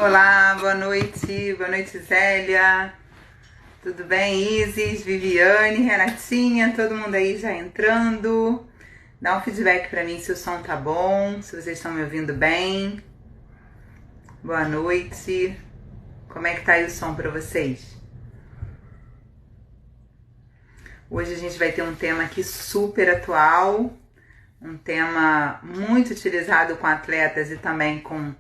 Olá, boa noite Zélia, tudo bem? Isis, Viviane, Renatinha, todo mundo aí já entrando. Dá um feedback pra mim se o som tá bom, se vocês estão me ouvindo bem. Boa noite, como é que tá aí o som pra vocês? Hoje a gente vai ter um tema aqui super atual, um tema muito utilizado com atletas e também com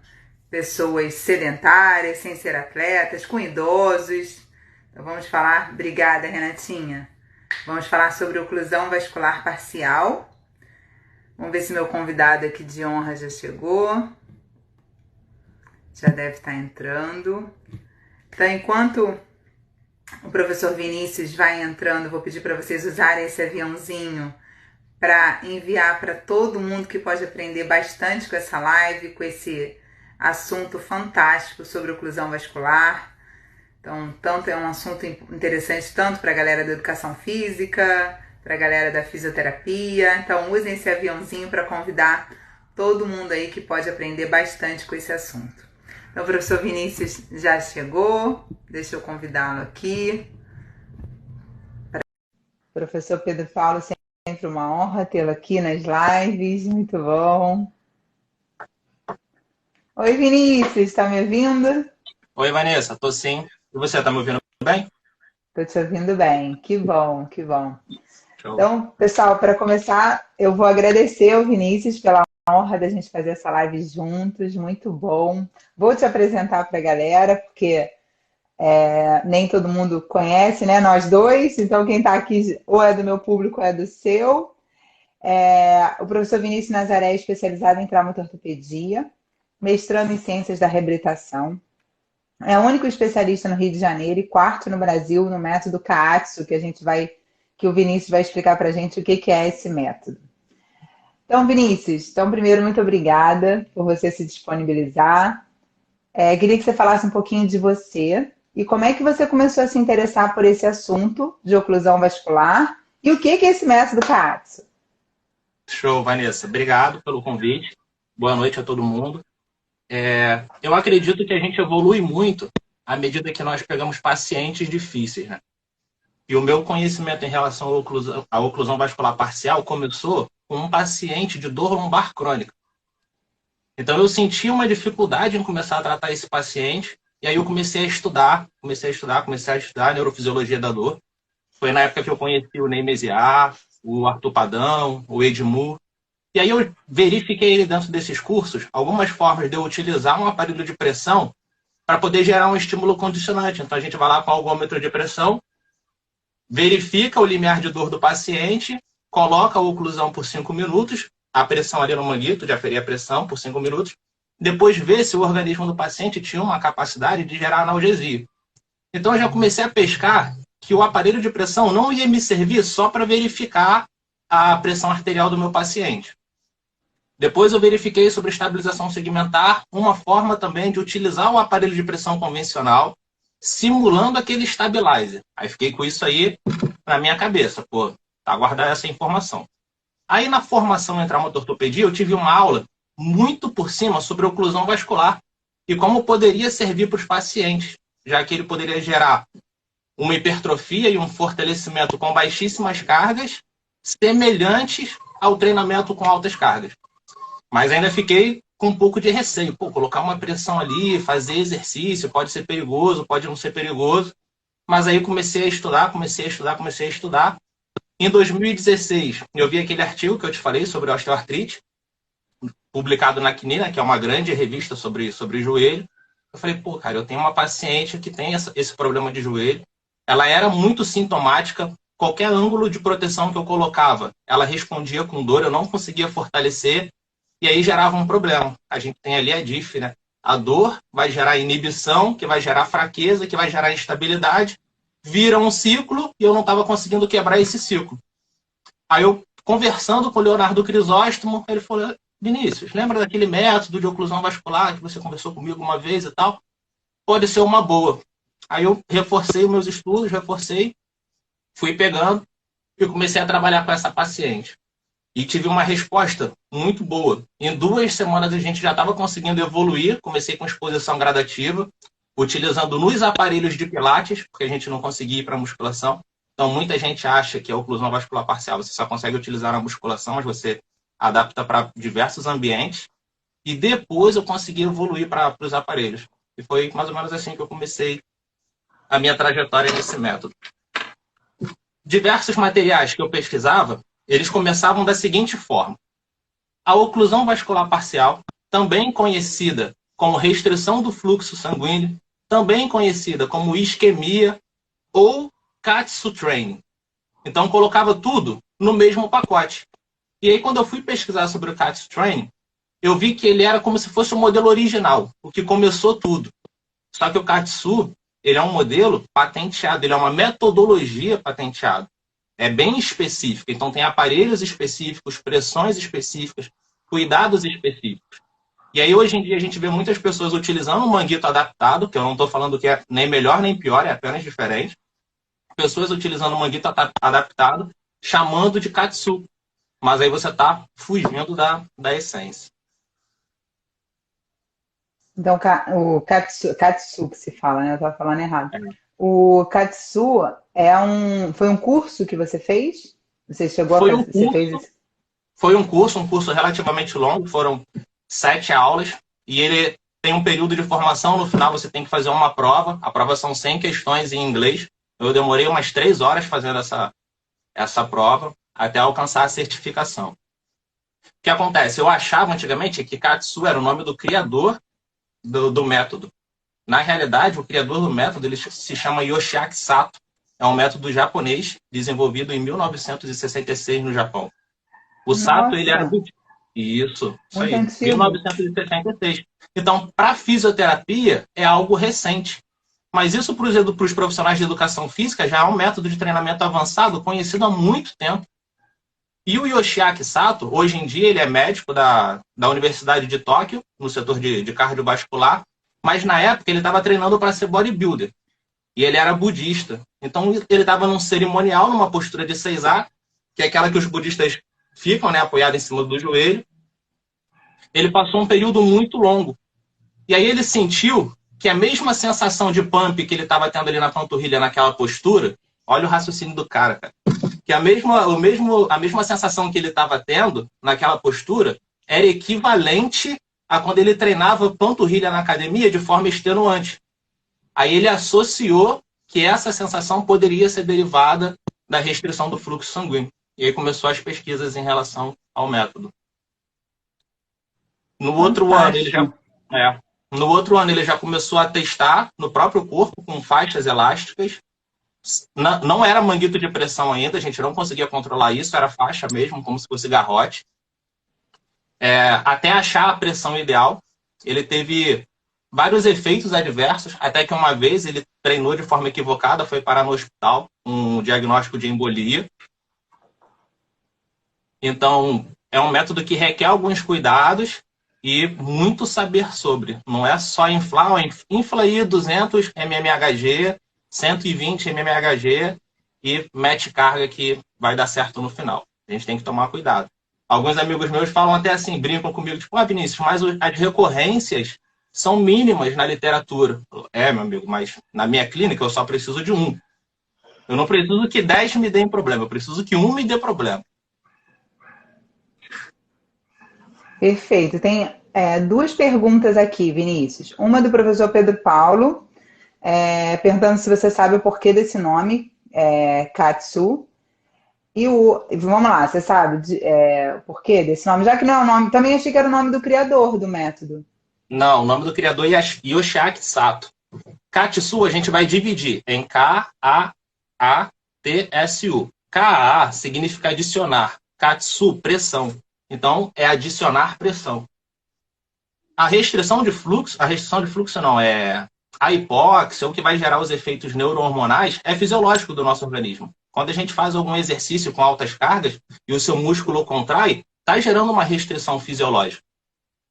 pessoas sedentárias, sem ser atletas, com idosos. Então vamos falar, obrigada Renatinha, vamos falar sobre oclusão vascular parcial. Vamos ver se meu convidado aqui de honra já chegou. Já deve estar entrando. Então enquanto o professor Vinícius vai entrando, vou pedir para vocês usarem esse aviãozinho para enviar para todo mundo que pode aprender bastante com essa live, com esse assunto fantástico sobre oclusão vascular. Então, tanto é um assunto interessante tanto para a galera da educação física, para a galera da fisioterapia. Então, usem esse aviãozinho para convidar todo mundo aí que pode aprender bastante com esse assunto. Então, o professor Vinícius já chegou, deixa eu convidá-lo aqui. Professor Pedro Paulo, sempre uma honra tê-lo aqui nas lives, muito bom. Oi, Vinícius, está me ouvindo? Oi, Vanessa, tô sim. E você, tá me ouvindo bem? Estou te ouvindo bem, que bom, que bom. Show. Então, pessoal, para começar, eu vou agradecer ao Vinícius pela honra da gente fazer essa live juntos, muito bom. Vou te apresentar para a galera, porque nem todo mundo conhece, né? Nós dois, então quem está aqui ou é do meu público ou é do seu. O professor Vinícius Nazaré é especializado em traumatortopedia, mestrando em ciências da reabilitação. É o único especialista no Rio de Janeiro e quarto no Brasil no método CAATSO, que o Vinícius vai explicar para a gente o que é esse método. Então, Vinícius, primeiro, muito obrigada por você se disponibilizar. Queria que você falasse um pouquinho de você e como é que você começou a se interessar por esse assunto de oclusão vascular e o que é esse método CAATSO. Show, Vanessa. Obrigado pelo convite. Boa noite a todo mundo. Eu acredito que a gente evolui muito à medida que nós pegamos pacientes difíceis, né? E o meu conhecimento em relação à oclusão vascular parcial começou com um paciente de dor lombar crônica. Então eu senti uma dificuldade em começar a tratar esse paciente, e aí eu comecei a estudar a neurofisiologia da dor. Foi na época que eu conheci o Ney Mesiar, o Arthur Padão, o Edmur. E aí eu verifiquei dentro desses cursos algumas formas de eu utilizar um aparelho de pressão para poder gerar um estímulo condicionante. Então a gente vai lá com o algômetro de pressão, verifica o limiar de dor do paciente, coloca a oclusão por 5 minutos, a pressão ali no manguito, de aferir a pressão por 5 minutos, depois vê se o organismo do paciente tinha uma capacidade de gerar analgesia. Então eu já comecei a pescar que o aparelho de pressão não ia me servir só para verificar a pressão arterial do meu paciente. Depois eu verifiquei sobre estabilização segmentar, uma forma também de utilizar o aparelho de pressão convencional, simulando aquele stabilizer. Aí fiquei com isso aí na minha cabeça, tá guardar essa informação. Aí na formação em traumatortopedia eu tive uma aula muito por cima sobre oclusão vascular e como poderia servir para os pacientes, já que ele poderia gerar uma hipertrofia e um fortalecimento com baixíssimas cargas, semelhantes ao treinamento com altas cargas. Mas ainda fiquei com um pouco de receio. Colocar uma pressão ali, fazer exercício, pode ser perigoso, pode não ser perigoso. Mas aí comecei a estudar. Em 2016, eu vi aquele artigo que eu te falei sobre osteoartrite, publicado na Quinina, que é uma grande revista sobre joelho. Eu falei, cara, eu tenho uma paciente que tem esse problema de joelho. Ela era muito sintomática. Qualquer ângulo de proteção que eu colocava, ela respondia com dor, eu não conseguia fortalecer. E aí gerava um problema. A gente tem ali a DIF, né? A dor vai gerar inibição, que vai gerar fraqueza, que vai gerar instabilidade. Vira um ciclo e eu não estava conseguindo quebrar esse ciclo. Aí eu, conversando com o Leonardo Crisóstomo, ele falou, Vinícius, lembra daquele método de oclusão vascular que você conversou comigo uma vez e tal? Pode ser uma boa. Aí eu reforcei os meus estudos, fui pegando e comecei a trabalhar com essa paciente. e tive uma resposta muito boa. Em 2 semanas a gente já estava conseguindo evoluir, comecei com exposição gradativa, utilizando nos aparelhos de pilates, porque a gente não conseguia ir para a musculação. Então muita gente acha que a oclusão vascular parcial você só consegue utilizar na musculação, mas você adapta para diversos ambientes. E depois eu consegui evoluir para os aparelhos. E foi mais ou menos assim que eu comecei a minha trajetória nesse método. Diversos materiais que eu pesquisava, eles começavam da seguinte forma. A oclusão vascular parcial, também conhecida como restrição do fluxo sanguíneo, também conhecida como isquemia ou Katsu Training. Então, colocava tudo no mesmo pacote. E aí, quando eu fui pesquisar sobre o Katsu Training, eu vi que ele era como se fosse o modelo original, o que começou tudo. Só que o Katsu, ele é um modelo patenteado, ele é uma metodologia patenteada. É bem específica, então tem aparelhos específicos, pressões específicas, cuidados específicos. E aí hoje em dia a gente vê muitas pessoas utilizando o manguito adaptado, que eu não estou falando que é nem melhor nem pior, é apenas diferente. Pessoas utilizando o manguito adaptado, chamando de Katsu. Mas aí você está fugindo da essência. Então, o Katsu que se fala, né? Eu estava falando errado. O Katsu foi um curso que você fez? Você chegou a fazer, você fez isso? Foi um curso relativamente longo, foram 7 aulas, e ele tem um período de formação, no final você tem que fazer uma prova, a prova são 100 questões em inglês, eu demorei umas 3 horas fazendo essa prova, até alcançar a certificação. O que acontece? Eu achava antigamente que Katsu era o nome do criador do método. Na realidade, o criador do método ele se chama Yoshiaki Sato. É um método japonês desenvolvido em 1966 no Japão. O Sato, ele era budista. Isso aí. Antigo. 1966. Então, para fisioterapia, é algo recente. Mas isso para os profissionais de educação física já é um método de treinamento avançado conhecido há muito tempo. E o Yoshiaki Sato, hoje em dia, ele é médico da Universidade de Tóquio, no setor de cardiovascular, mas na época ele estava treinando para ser bodybuilder. E ele era budista. Então ele estava num cerimonial, numa postura de Seizá, que é aquela que os budistas ficam, né, apoiados em cima do joelho. Ele passou um período muito longo. E aí ele sentiu que a mesma sensação de pump que ele estava tendo ali na panturrilha, naquela postura, olha o raciocínio do cara. Que a mesma sensação que ele estava tendo naquela postura era equivalente a quando ele treinava panturrilha na academia de forma extenuante. Aí ele associou que essa sensação poderia ser derivada da restrição do fluxo sanguíneo. E aí começou as pesquisas em relação ao método. No outro ano ele já começou a testar no próprio corpo com faixas elásticas. Não era manguito de pressão ainda, a gente não conseguia controlar isso, era faixa mesmo, como se fosse garrote. Até achar a pressão ideal, ele teve vários efeitos adversos, até que uma vez ele treinou de forma equivocada, foi parar no hospital, um diagnóstico de embolia. Então, é um método que requer alguns cuidados e muito saber sobre. Não é só inflar, infla aí 200 mmHg, 120 mmHg e mete carga que vai dar certo no final. A gente tem que tomar cuidado. Alguns amigos meus falam até assim, brincam comigo, tipo, Vinícius, mas as recorrências são mínimas na literatura. Meu amigo, mas na minha clínica eu só preciso de 1. Eu não preciso que 10 me deem problema, eu preciso que 1 me dê problema. Perfeito. Tem 2 perguntas aqui, Vinícius. Uma do professor Pedro Paulo, perguntando se você sabe o porquê desse nome, Katsu. E vamos lá, você sabe o porquê desse nome? Já que não é o nome, também achei que era o nome do criador do método. Não, o nome do criador é Yoshiaki Sato. Katsu a gente vai dividir em K-A-A-T-S-U. K-A significa adicionar. Katsu, pressão. Então, é adicionar pressão. A restrição de fluxo não, a hipóxia, o que vai gerar os efeitos neurohormonais, é fisiológico do nosso organismo. Quando a gente faz algum exercício com altas cargas e o seu músculo contrai, está gerando uma restrição fisiológica.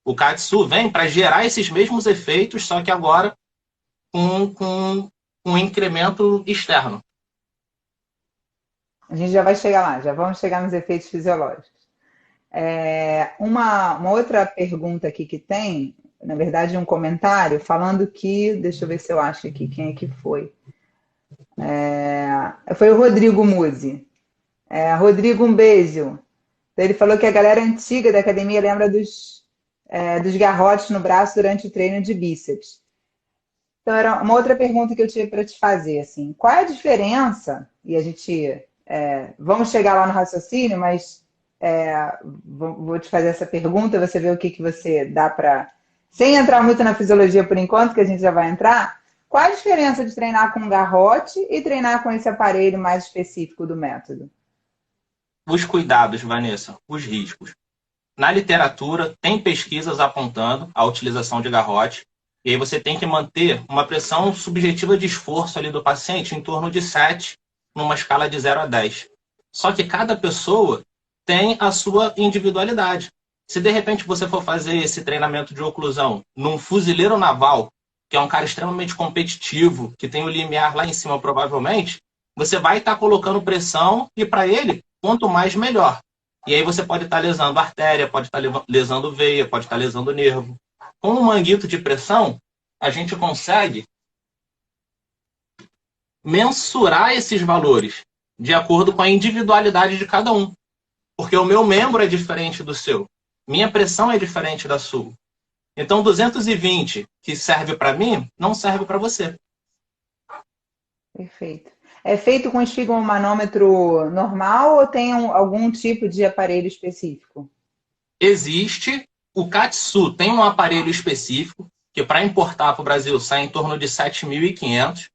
O Katsu vem para gerar esses mesmos efeitos, só que agora com um incremento externo. A gente já vai chegar lá, já vamos chegar nos efeitos fisiológicos. Uma outra pergunta aqui que tem, na verdade, um comentário falando que, deixa eu ver se eu acho aqui quem é que foi. Foi o Rodrigo Musi. Rodrigo, um beijo. Então, ele falou que a galera antiga da academia lembra dos garrotes no braço durante o treino de bíceps. Então, era uma outra pergunta que eu tinha para te fazer, assim, qual é a diferença, e a gente, vamos chegar lá no raciocínio, mas vou te fazer essa pergunta, você vê o que você dá para, sem entrar muito na fisiologia por enquanto, que a gente já vai entrar, qual a diferença de treinar com um garrote e treinar com esse aparelho mais específico do método? Os cuidados, Vanessa, os riscos. Na literatura, tem pesquisas apontando a utilização de garrote, e aí você tem que manter uma pressão subjetiva de esforço ali do paciente em torno de 7, numa escala de 0 a 10. Só que cada pessoa tem a sua individualidade. Se de repente você for fazer esse treinamento de oclusão num fuzileiro naval, que é um cara extremamente competitivo, que tem o limiar lá em cima provavelmente, você vai estar colocando pressão e para ele, quanto mais melhor. E aí você pode estar lesando artéria, pode estar lesando veia, pode estar lesando nervo. Com um manguito de pressão, a gente consegue mensurar esses valores de acordo com a individualidade de cada um. Porque o meu membro é diferente do seu. Minha pressão é diferente da sua. Então, 220, que serve para mim, não serve para você. Perfeito. É feito com esfigmomanômetro normal ou tem algum tipo de aparelho específico? Existe. O Katsu tem um aparelho específico, que para importar para o Brasil sai em torno de 7.500.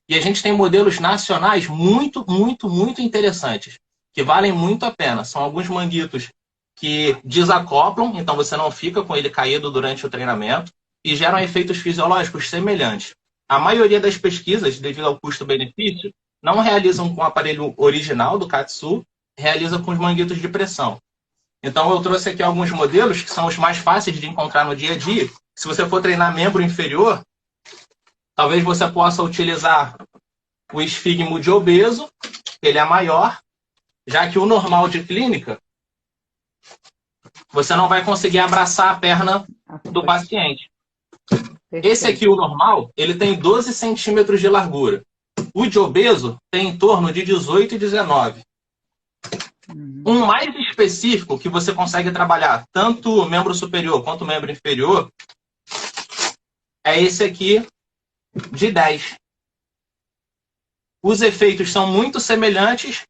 E a gente tem modelos nacionais muito, muito, muito interessantes, que valem muito a pena. São alguns manguitos que desacoplam, então você não fica com ele caído durante o treinamento, e geram efeitos fisiológicos semelhantes. A maioria das pesquisas, devido ao custo-benefício, não realizam com o aparelho original do Katsu, realiza com os manguitos de pressão. Então eu trouxe aqui alguns modelos que são os mais fáceis de encontrar no dia a dia. Se você for treinar membro inferior, talvez você possa utilizar o esfigmo de obeso, ele é maior, já que o normal de clínica, você não vai conseguir abraçar a perna do paciente. Perfeito. Esse aqui, o normal, ele tem 12 centímetros de largura. O de obeso tem em torno de 18 e 19. Um mais específico que você consegue trabalhar tanto membro superior quanto membro inferior é esse aqui de 10. Os efeitos são muito semelhantes.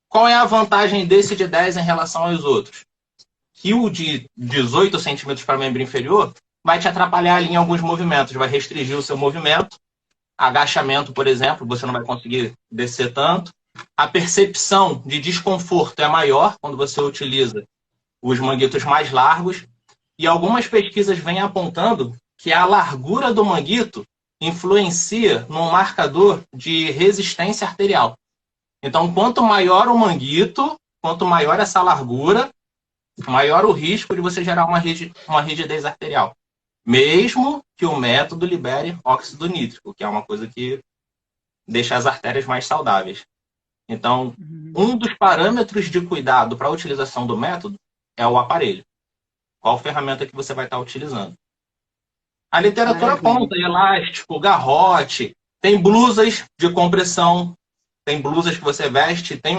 Qual é a vantagem desse de 10 em relação aos outros? Que o de 18 centímetros para membro inferior vai te atrapalhar ali em alguns movimentos, vai restringir o seu movimento. Agachamento, por exemplo, você não vai conseguir descer tanto. A percepção de desconforto é maior quando você utiliza os manguitos mais largos. E algumas pesquisas vêm apontando que a largura do manguito influencia num marcador de resistência arterial. Então, quanto maior o manguito, quanto maior essa largura, maior o risco de você gerar uma rigidez arterial. Mesmo que o método libere óxido nítrico, que é uma coisa que deixa as artérias mais saudáveis. Então, um dos parâmetros de cuidado para a utilização do método é o aparelho. Qual ferramenta que você vai estar utilizando. A literatura aponta elástico, garrote, tem blusas de compressão, tem blusas que você veste, tem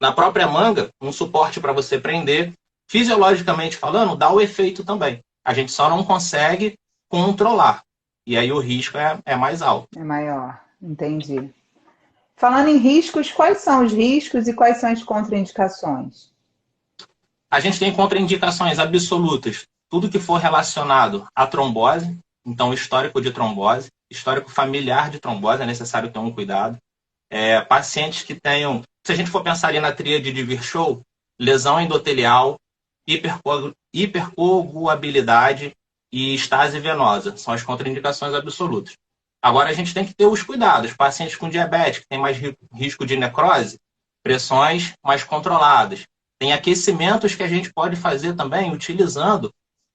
na própria manga um suporte para você prender. Fisiologicamente falando, dá o efeito também. A gente só não consegue controlar. E aí o risco é mais alto. É maior, entendi. Falando em riscos, quais são os riscos e quais são as contraindicações? A gente tem contraindicações absolutas. Tudo que for relacionado à trombose, então histórico de trombose, histórico familiar de trombose, é necessário ter um cuidado. Pacientes que tenham, se a gente for pensar ali na tríade de Virchow, lesão endotelial, hipercoagulabilidade e estase venosa. São as contraindicações absolutas. Agora a gente tem que ter os cuidados. Pacientes com diabetes, que tem mais risco de necrose, pressões mais controladas. Tem aquecimentos que a gente pode fazer também utilizando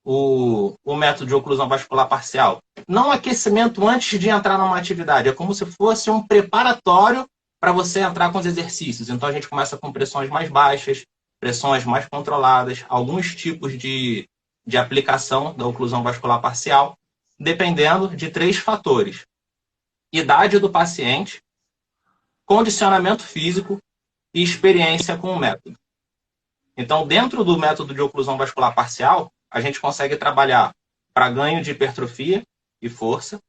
o método de oclusão vascular parcial. Não aquecimento antes de entrar numa atividade, é como se fosse um preparatório para você entrar com os exercícios. Então a gente começa com pressões mais baixas, pressões mais controladas, alguns tipos de aplicação da oclusão vascular parcial, dependendo de 3 fatores: idade do paciente, condicionamento físico e experiência com o método. Então, dentro do método de oclusão vascular parcial, a gente consegue trabalhar para ganho de hipertrofia e força,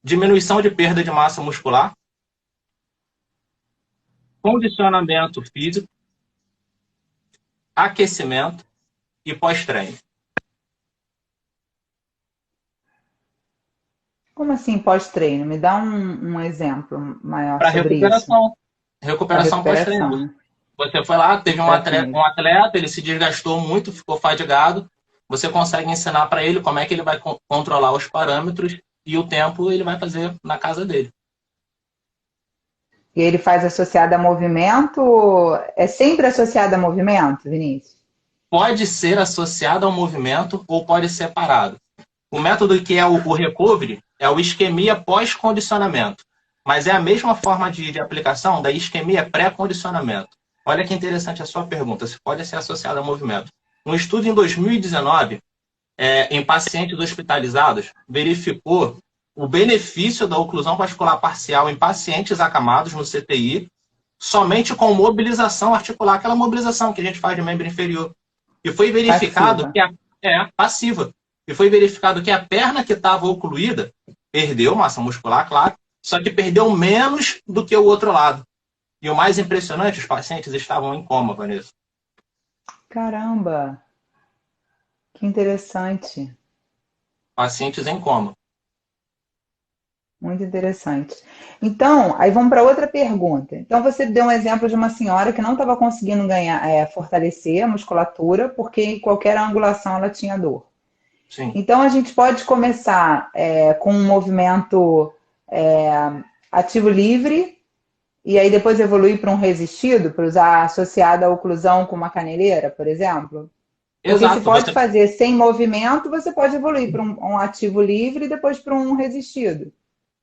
diminuição de perda de massa muscular, condicionamento físico, aquecimento e pós-treino. Como assim pós-treino? Me dá um exemplo maior Para sobre isso. Recuperação pós-treino. Você foi lá, teve um atleta, ele se desgastou muito, ficou fadigado. Você consegue ensinar para ele como é que ele vai controlar os parâmetros e o tempo ele vai fazer na casa dele. E ele faz associado a movimento? É sempre associado a movimento, Vinícius? Pode ser associado ao movimento ou pode ser parado. O método que é o recovery é o isquemia pós-condicionamento. Mas é a mesma forma de aplicação da isquemia pré-condicionamento. Olha que interessante a sua pergunta, se pode ser associado ao movimento. Um estudo em 2019, em pacientes hospitalizados, verificou o benefício da oclusão vascular parcial em pacientes acamados no CTI, somente com mobilização articular, aquela mobilização que a gente faz de membro inferior. E foi verificado passiva. E foi verificado que a perna que estava ocluída perdeu massa muscular, claro, só que perdeu menos do que o outro lado. E o mais impressionante, os pacientes estavam em coma, Vanessa. Caramba! Que interessante. Pacientes em coma. Muito interessante. Então, aí vamos para outra pergunta. Então, você deu um exemplo de uma senhora que não estava conseguindo fortalecer a musculatura, porque em qualquer angulação ela tinha dor. Sim. Então, a gente pode começar com um movimento ativo livre, e aí depois evoluir para um resistido, para usar associado à oclusão com uma caneleira, por exemplo? Porque Exato, se pode fazer sem movimento, você pode evoluir para um ativo livre e depois para um resistido.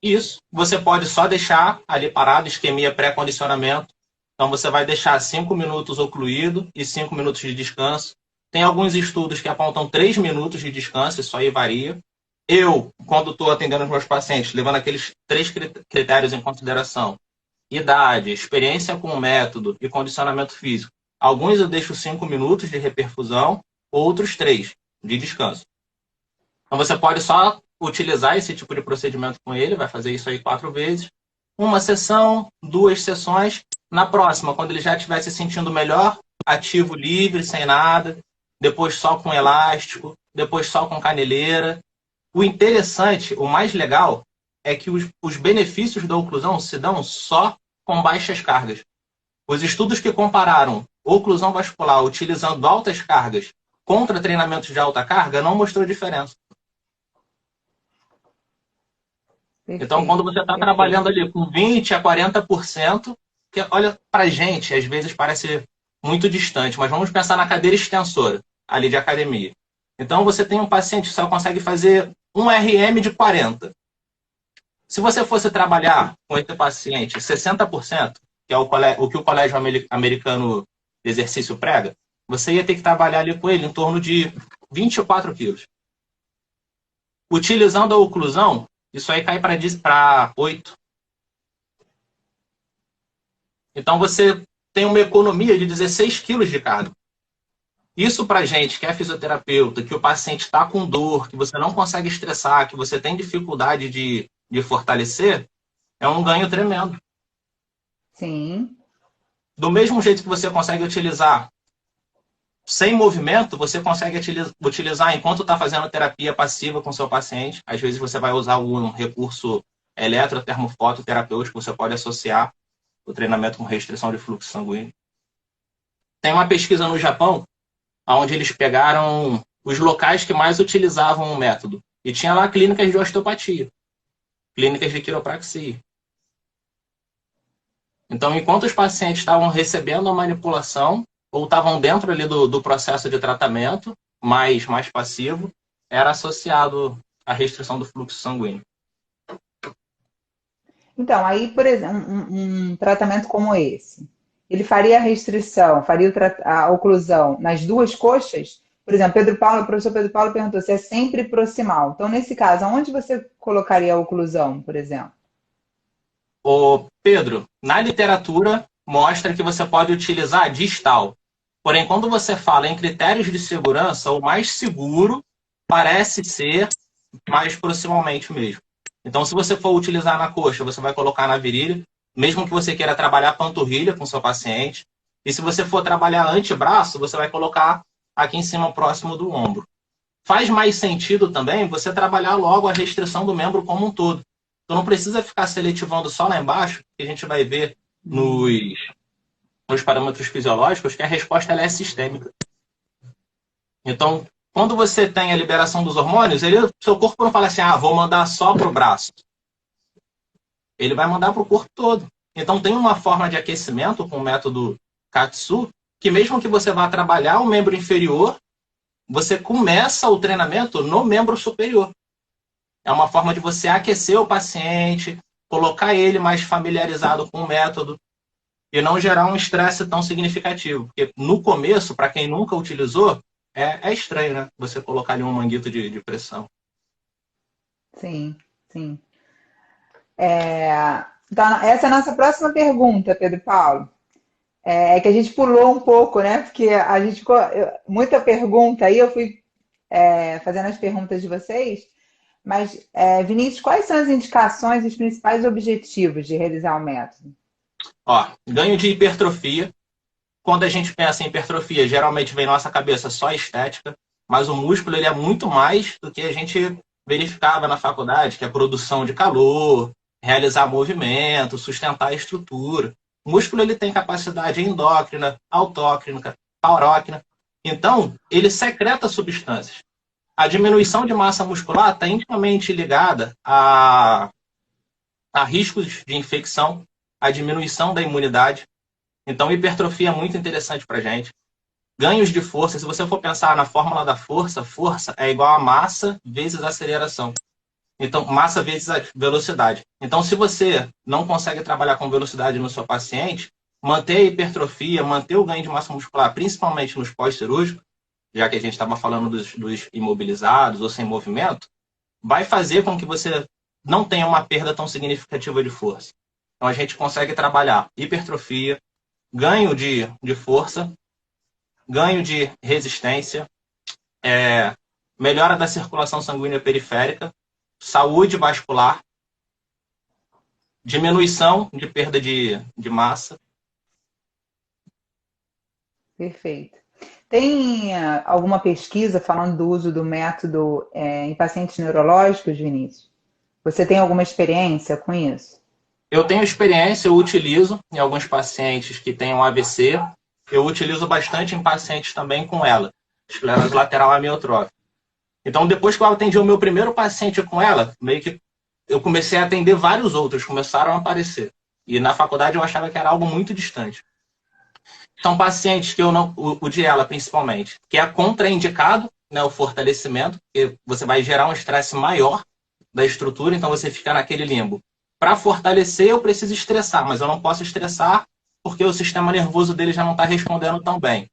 Isso. Você pode só deixar ali parado, isquemia pré-condicionamento. Então, você vai deixar 5 minutos ocluído e 5 minutos de descanso. Tem alguns estudos que apontam 3 minutos de descanso, isso aí varia. Eu, quando estou atendendo os meus pacientes, levando aqueles 3 critérios em consideração: idade, experiência com o método e condicionamento físico. Alguns eu deixo 5 minutos de reperfusão, outros 3 de descanso. Então, você pode só utilizar esse tipo de procedimento com ele, vai fazer isso aí 4 vezes. Uma sessão, 2 sessões. Na próxima, quando ele já estiver se sentindo melhor, ativo livre, sem nada. Depois só com elástico, depois só com caneleira. O interessante, o mais legal, é que os benefícios da oclusão se dão só com baixas cargas. Os estudos que compararam oclusão vascular utilizando altas cargas contra treinamentos de alta carga não mostrou diferença. Perfeito, então, quando você está trabalhando ali com 20% a 40%, que olha, pra gente, às vezes parece muito distante, mas vamos pensar na cadeira extensora, ali de academia. Então, você tem um paciente que só consegue fazer um RM de 40. Se você fosse trabalhar com esse paciente 60%, que é o que o Colégio Americano de Exercício prega, você ia ter que trabalhar ali com ele em torno de 24 quilos. Utilizando a oclusão, isso aí cai para 8. Então, você tem uma economia de 16 quilos de carga. Isso para gente que é fisioterapeuta, que o paciente está com dor, que você não consegue estressar, que você tem dificuldade de fortalecer, é um ganho tremendo. Sim. Do mesmo jeito que você consegue utilizar sem movimento, você consegue utilizar enquanto está fazendo terapia passiva com seu paciente. Às vezes você vai usar um recurso eletrotermofototerapêutico, você pode associar o treinamento com restrição de fluxo sanguíneo. Tem uma pesquisa no Japão, onde eles pegaram os locais que mais utilizavam o método. E tinha lá clínicas de osteopatia, clínicas de quiropraxia. Então, enquanto os pacientes estavam recebendo a manipulação, ou estavam dentro ali do processo de tratamento, mais passivo, era associado à restrição do fluxo sanguíneo. Então, aí, por exemplo, um tratamento como esse, ele faria a restrição, faria a oclusão nas duas coxas? Por exemplo, o professor Pedro Paulo perguntou se é sempre proximal. Então, nesse caso, aonde você colocaria a oclusão, por exemplo? Ô, Pedro, na literatura mostra que você pode utilizar a distal. Porém, quando você fala em critérios de segurança, o mais seguro parece ser mais proximalmente mesmo. Então, se você for utilizar na coxa, você vai colocar na virilha, mesmo que você queira trabalhar panturrilha com seu paciente. E se você for trabalhar antebraço, você vai colocar aqui em cima, próximo do ombro. Faz mais sentido também você trabalhar logo a restrição do membro como um todo. Então não precisa ficar seletivando só lá embaixo, que a gente vai ver nos parâmetros fisiológicos que a resposta ela é sistêmica. Então, quando você tem a liberação dos hormônios, seu corpo não fala assim, vou mandar só para o braço. Ele vai mandar para o corpo todo. Então tem uma forma de aquecimento com o método Katsu, que mesmo que você vá trabalhar o membro inferior, você começa o treinamento no membro superior. É uma forma de você aquecer o paciente, colocar ele mais familiarizado com o método e não gerar um estresse tão significativo. Porque no começo, para quem nunca utilizou, é estranho, né? Você colocar ali um manguito de pressão. Sim, sim. Então, essa é a nossa próxima pergunta, Pedro Paulo. É que a gente pulou um pouco, né? Porque a gente ficou muita pergunta aí, eu fui fazendo as perguntas de vocês. Mas, Vinícius, quais são as indicações e os principais objetivos de realizar o método? Ganho de hipertrofia. Quando a gente pensa em hipertrofia, geralmente vem na nossa cabeça só estética, mas o músculo ele é muito mais do que a gente verificava na faculdade, que é a produção de calor, realizar movimento, sustentar a estrutura. O músculo ele tem capacidade endócrina, autócrina, paurócrina. Então, ele secreta substâncias. A diminuição de massa muscular está intimamente ligada a riscos de infecção, a diminuição da imunidade. Então, hipertrofia é muito interessante para a gente. Ganhos de força, se você for pensar na fórmula da força, força é igual a massa vezes aceleração. Então, massa vezes a velocidade. Então, se você não consegue trabalhar com velocidade no seu paciente, manter a hipertrofia, manter o ganho de massa muscular, principalmente nos pós-cirúrgicos, já que a gente estava falando dos imobilizados ou sem movimento, vai fazer com que você não tenha uma perda tão significativa de força. Então, a gente consegue trabalhar hipertrofia, ganho de força, ganho de resistência, melhora da circulação sanguínea periférica, saúde vascular, diminuição de perda de massa. Perfeito. Tem alguma pesquisa falando do uso do método em pacientes neurológicos, Vinícius? Você tem alguma experiência com isso? Eu tenho experiência, eu utilizo em alguns pacientes que têm um AVC. Eu utilizo bastante em pacientes também com ela, esclerose lateral amiotrófica. Então, depois que eu atendi o meu primeiro paciente com ela, meio que eu comecei a atender vários outros, começaram a aparecer. E na faculdade eu achava que era algo muito distante. São pacientes que eu não, o de ela principalmente, que é contraindicado, né, o fortalecimento, porque você vai gerar um estresse maior da estrutura, então você fica naquele limbo. Para fortalecer, eu preciso estressar, mas eu não posso estressar porque o sistema nervoso dele já não está respondendo tão bem.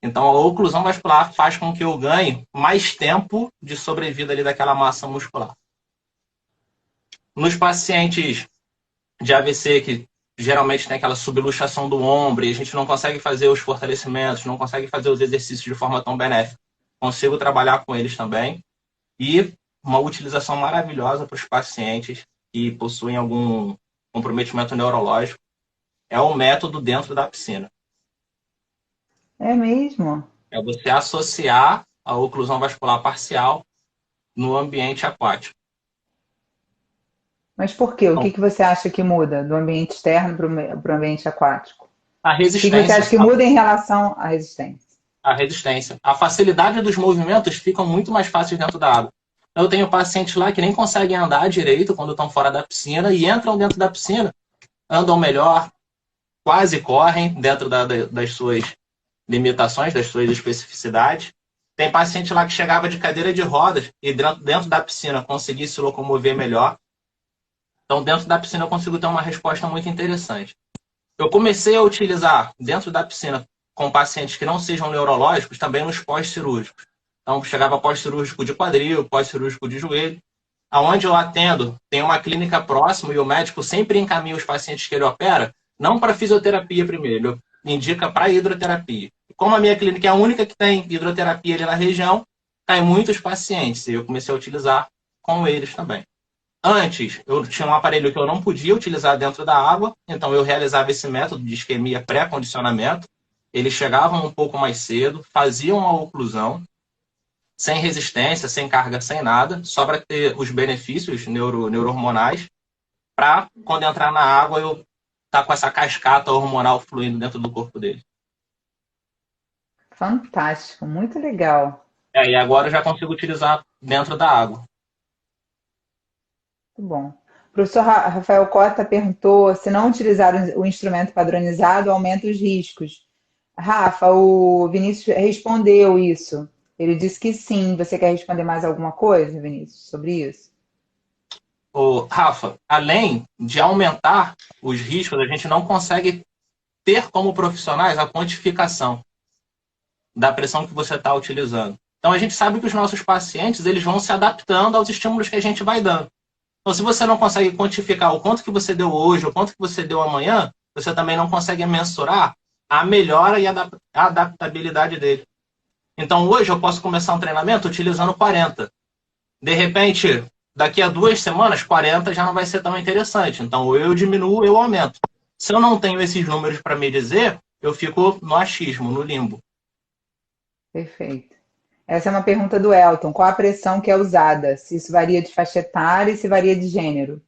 Então, a oclusão vascular faz com que eu ganhe mais tempo de sobrevida ali daquela massa muscular. Nos pacientes de AVC, que geralmente tem aquela subluxação do ombro e a gente não consegue fazer os fortalecimentos, não consegue fazer os exercícios de forma tão benéfica, consigo trabalhar com eles também. E uma utilização maravilhosa para os pacientes que possuem algum comprometimento neurológico é o método dentro da piscina. É mesmo? É você associar a oclusão vascular parcial no ambiente aquático. Mas por quê? O que você acha que muda do ambiente externo para o ambiente aquático? A resistência. O que você acha que muda em relação à resistência? A resistência. A facilidade dos movimentos ficam muito mais fáceis dentro da água. Eu tenho pacientes lá que nem conseguem andar direito quando estão fora da piscina e entram dentro da piscina, andam melhor, quase correm dentro das suas limitações, das suas especificidades. Tem paciente lá que chegava de cadeira de rodas e dentro da piscina conseguia se locomover melhor. Então, dentro da piscina eu consigo ter uma resposta muito interessante. Eu comecei a utilizar dentro da piscina com pacientes que não sejam neurológicos, também nos pós-cirúrgicos. Então, chegava pós-cirúrgico de quadril, pós-cirúrgico de joelho. Aonde eu atendo, tem uma clínica próxima e o médico sempre encaminha os pacientes que ele opera, não para fisioterapia primeiro, ele indica para hidroterapia. Como a minha clínica é a única que tem hidroterapia ali na região, caem muitos pacientes e eu comecei a utilizar com eles também. Antes, eu tinha um aparelho que eu não podia utilizar dentro da água, então eu realizava esse método de isquemia pré-condicionamento. Eles chegavam um pouco mais cedo, faziam a oclusão, sem resistência, sem carga, sem nada, só para ter os benefícios neurohormonais, para quando entrar na água eu estar com essa cascata hormonal fluindo dentro do corpo dele. Fantástico, muito legal. E agora eu já consigo utilizar dentro da água. Muito bom. O professor Rafael Costa perguntou se não utilizar o instrumento padronizado aumenta os riscos. Rafa, o Vinícius respondeu isso. Ele disse que sim. Você quer responder mais alguma coisa, Vinícius, sobre isso? Rafa, além de aumentar os riscos, a gente não consegue ter como profissionais a quantificação da pressão que você está utilizando. Então a gente sabe que os nossos pacientes eles vão se adaptando aos estímulos que a gente vai dando. Então se você não consegue quantificar o quanto que você deu hoje, o quanto que você deu amanhã, você também não consegue mensurar a melhora e a adaptabilidade dele. Então hoje eu posso começar um treinamento utilizando 40. De repente, daqui a 2 semanas, 40 já não vai ser tão interessante. Então ou eu diminuo, eu aumento. Se eu não tenho esses números para me dizer, eu fico no achismo, no limbo. Perfeito. Essa é uma pergunta do Elton. Qual a pressão que é usada? Se isso varia de faixa etária e se varia de gênero?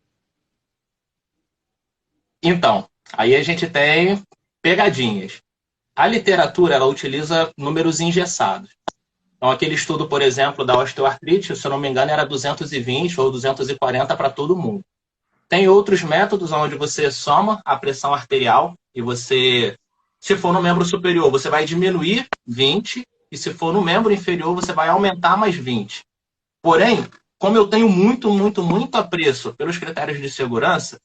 Então, aí a gente tem pegadinhas. A literatura, ela utiliza números engessados. Então, aquele estudo, por exemplo, da osteoartrite, se eu não me engano, era 220 ou 240 para todo mundo. Tem outros métodos onde você soma a pressão arterial e você, se for no membro superior, você vai diminuir 20, e se for no membro inferior, você vai aumentar mais 20. Porém, como eu tenho muito apreço pelos critérios de segurança,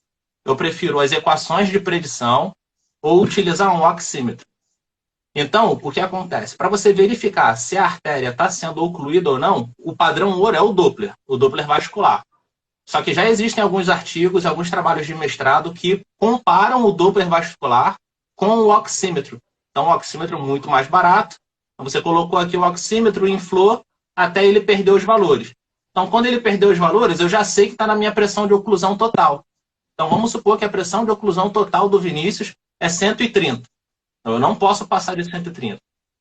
eu prefiro as equações de predição ou utilizar um oxímetro. Então, o que acontece? Para você verificar se a artéria está sendo ocluída ou não, o padrão ouro é o Doppler vascular. Só que já existem alguns artigos, alguns trabalhos de mestrado que comparam o Doppler vascular com o oxímetro. Então, o oxímetro é muito mais barato. Então, você colocou aqui o oxímetro, inflou, até ele perder os valores. Então, quando ele perdeu os valores, eu já sei que está na minha pressão de oclusão total. Então, vamos supor que a pressão de oclusão total do Vinícius é 130. Então, eu não posso passar de 130.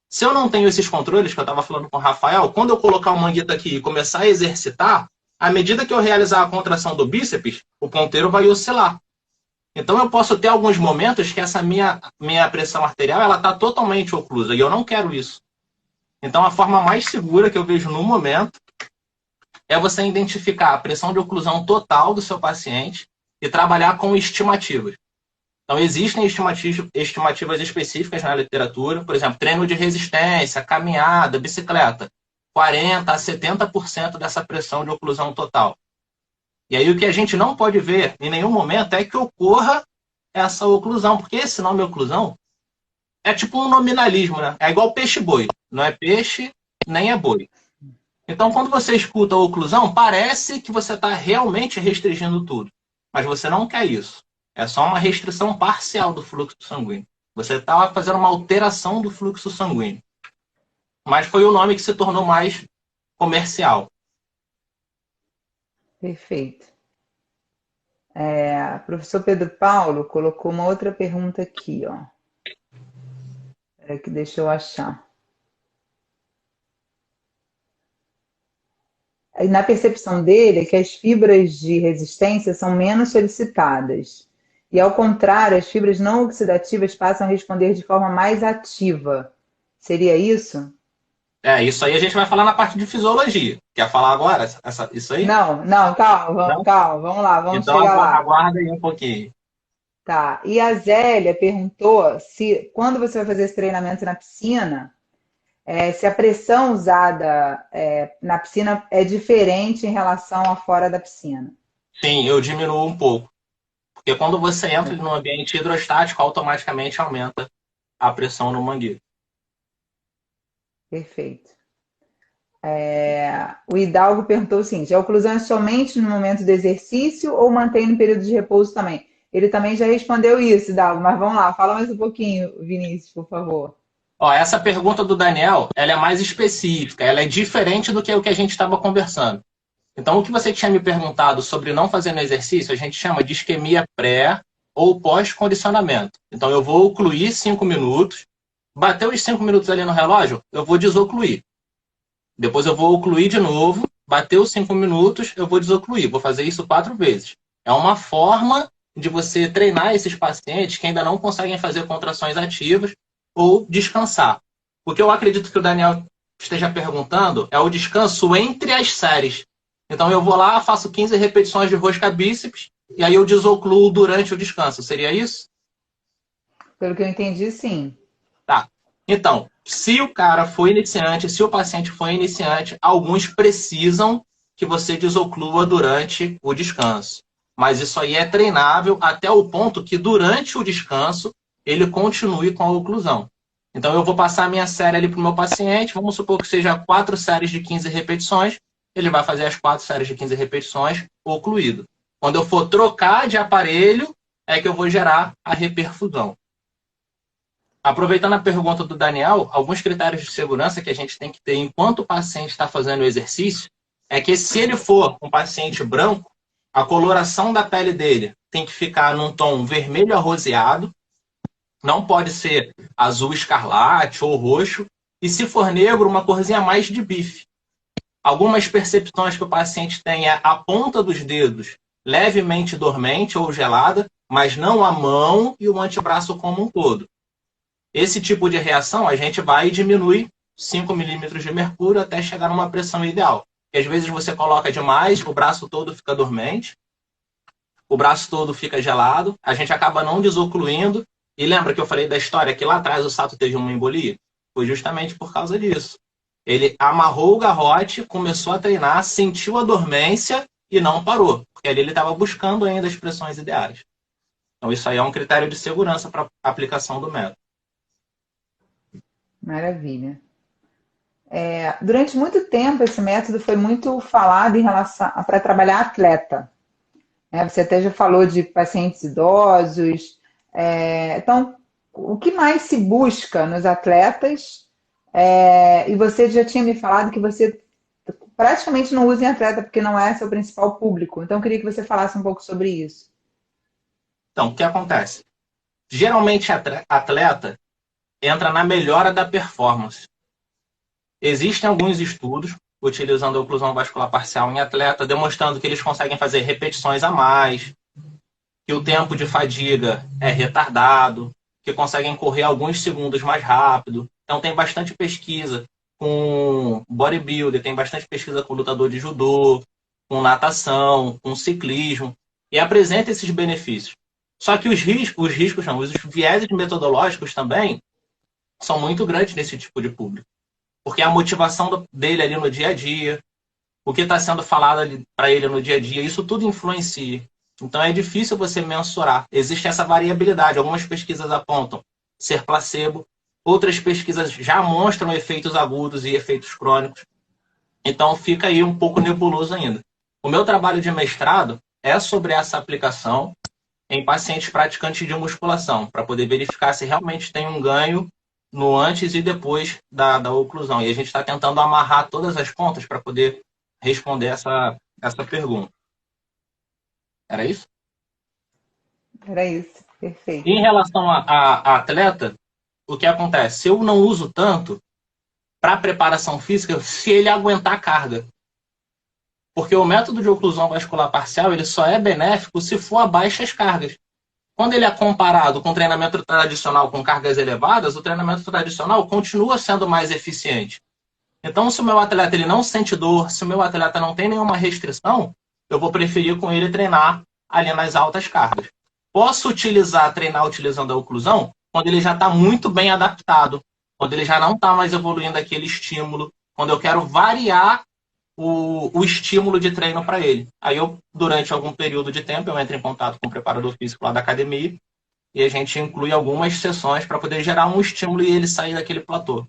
Se eu não tenho esses controles, que eu estava falando com o Rafael, quando eu colocar o manguito aqui e começar a exercitar, à medida que eu realizar a contração do bíceps, o ponteiro vai oscilar. Então, eu posso ter alguns momentos que essa minha pressão arterial está totalmente oclusa, e eu não quero isso. Então, a forma mais segura que eu vejo no momento é você identificar a pressão de oclusão total do seu paciente e trabalhar com estimativas. Então, existem estimativas específicas na literatura, por exemplo, treino de resistência, caminhada, bicicleta, 40% a 70% dessa pressão de oclusão total. E aí o que a gente não pode ver em nenhum momento é que ocorra essa oclusão, porque esse nome oclusão é tipo um nominalismo, né? É igual peixe-boi. Não é peixe, nem é boi. Então, quando você escuta a oclusão, parece que você está realmente restringindo tudo. Mas você não quer isso. É só uma restrição parcial do fluxo sanguíneo. Você está fazendo uma alteração do fluxo sanguíneo. Mas foi o nome que se tornou mais comercial. Perfeito. Professor Pedro Paulo colocou uma outra pergunta aqui, ó. Que deixa eu achar. Na percepção dele, é que as fibras de resistência são menos solicitadas. E, ao contrário, as fibras não oxidativas passam a responder de forma mais ativa. Seria isso? Isso aí a gente vai falar na parte de fisiologia. Quer falar agora isso aí? Não, calma, vamos lá, vamos então, chegar lá. Aguarda aí um pouquinho. Tá, e a Zélia perguntou se, quando você vai fazer esse treinamento na piscina, se a pressão usada na piscina é diferente em relação a fora da piscina. Sim, eu diminuo um pouco. Porque quando você entra num ambiente hidrostático, automaticamente aumenta a pressão no manguito. Perfeito. O Hidalgo perguntou o seguinte: a oclusão é somente no momento do exercício ou mantém no período de repouso também? Ele também já respondeu isso, Hidalgo, mas vamos lá, fala mais um pouquinho, Vinícius, por favor. Ó, essa pergunta do Daniel, ela é mais específica, ela é diferente do que o que a gente estava conversando. Então, o que você tinha me perguntado sobre não fazer no exercício, a gente chama de isquemia pré ou pós-condicionamento. Então, eu vou ocluir 5 minutos, bateu os 5 minutos ali no relógio, eu vou desocluir. Depois eu vou ocluir de novo, bateu os 5 minutos, eu vou desocluir. Vou fazer isso 4 vezes. É uma forma de você treinar esses pacientes que ainda não conseguem fazer contrações ativas ou descansar. O que eu acredito que o Daniel esteja perguntando é o descanso entre as séries. Então eu vou lá, faço 15 repetições de rosca bíceps e aí eu desocluo durante o descanso. Seria isso? Pelo que eu entendi, sim. Tá. Então, se o cara for iniciante, se o paciente for iniciante, alguns precisam que você desoclua durante o descanso. Mas isso aí é treinável até o ponto que durante o descanso ele continue com a oclusão. Então eu vou passar a minha série ali para o meu paciente, vamos supor que seja 4 séries de 15 repetições, ele vai fazer as 4 séries de 15 repetições ocluído. Quando eu for trocar de aparelho, é que eu vou gerar a reperfusão. Aproveitando a pergunta do Daniel, alguns critérios de segurança que a gente tem que ter enquanto o paciente está fazendo o exercício é que se ele for um paciente branco, a coloração da pele dele tem que ficar num tom vermelho arroseado, não pode ser azul escarlate ou roxo, e se for negro, uma corzinha mais de bife. Algumas percepções que o paciente tem é a ponta dos dedos levemente dormente ou gelada, mas não a mão e o antebraço como um todo. Esse tipo de reação a gente vai diminuir 5 milímetros de mercúrio até chegar numa pressão ideal. E às vezes você coloca demais, o braço todo fica dormente, o braço todo fica gelado, a gente acaba não desocluindo. E lembra que eu falei da história que lá atrás o Sato teve uma embolia? Foi justamente por causa disso. Ele amarrou o garrote, começou a treinar, sentiu a dormência e não parou, porque ali ele estava buscando ainda as pressões ideais. Então isso aí é um critério de segurança para a aplicação do método. Maravilha. Durante muito tempo, esse método foi muito falado em relação para trabalhar atleta. Você até já falou de pacientes idosos. Então, o que mais se busca nos atletas? E você já tinha me falado que você praticamente não usa em atleta porque não é seu principal público. Então, eu queria que você falasse um pouco sobre isso. Então, o que acontece? Geralmente, atleta entra na melhora da performance. Existem alguns estudos utilizando a oclusão vascular parcial em atleta, demonstrando que eles conseguem fazer repetições a mais, que o tempo de fadiga é retardado, que conseguem correr alguns segundos mais rápido. Então tem bastante pesquisa com bodybuilder, tem bastante pesquisa com lutador de judô, com natação, com ciclismo, e apresenta esses benefícios. Só que os vieses metodológicos também são muito grandes nesse tipo de público. Porque a motivação dele ali no dia a dia, o que está sendo falado para ele no dia a dia, isso tudo influencia. Então é difícil você mensurar. Existe essa variabilidade. Algumas pesquisas apontam ser placebo, outras pesquisas já mostram efeitos agudos e efeitos crônicos. Então fica aí um pouco nebuloso ainda. O meu trabalho de mestrado é sobre essa aplicação em pacientes praticantes de musculação, para poder verificar se realmente tem um ganho no antes e depois da oclusão. E a gente está tentando amarrar todas as pontas para poder responder essa pergunta. Era isso? Era isso, perfeito. Em relação a atleta, o que acontece? Se eu não uso tanto para preparação física, se ele aguentar a carga. Porque o método de oclusão vascular parcial ele só é benéfico se for a baixas cargas. Quando ele é comparado com o treinamento tradicional com cargas elevadas, o treinamento tradicional continua sendo mais eficiente. Então, se o meu atleta ele não sente dor, se o meu atleta não tem nenhuma restrição, eu vou preferir com ele treinar ali nas altas cargas. Posso treinar utilizando a oclusão quando ele já está muito bem adaptado, quando ele já não está mais evoluindo aquele estímulo, quando eu quero variar o estímulo de treino para ele. Aí eu, durante algum período de tempo, eu entro em contato com o preparador físico lá da academia e a gente inclui algumas sessões para poder gerar um estímulo e ele sair daquele platô.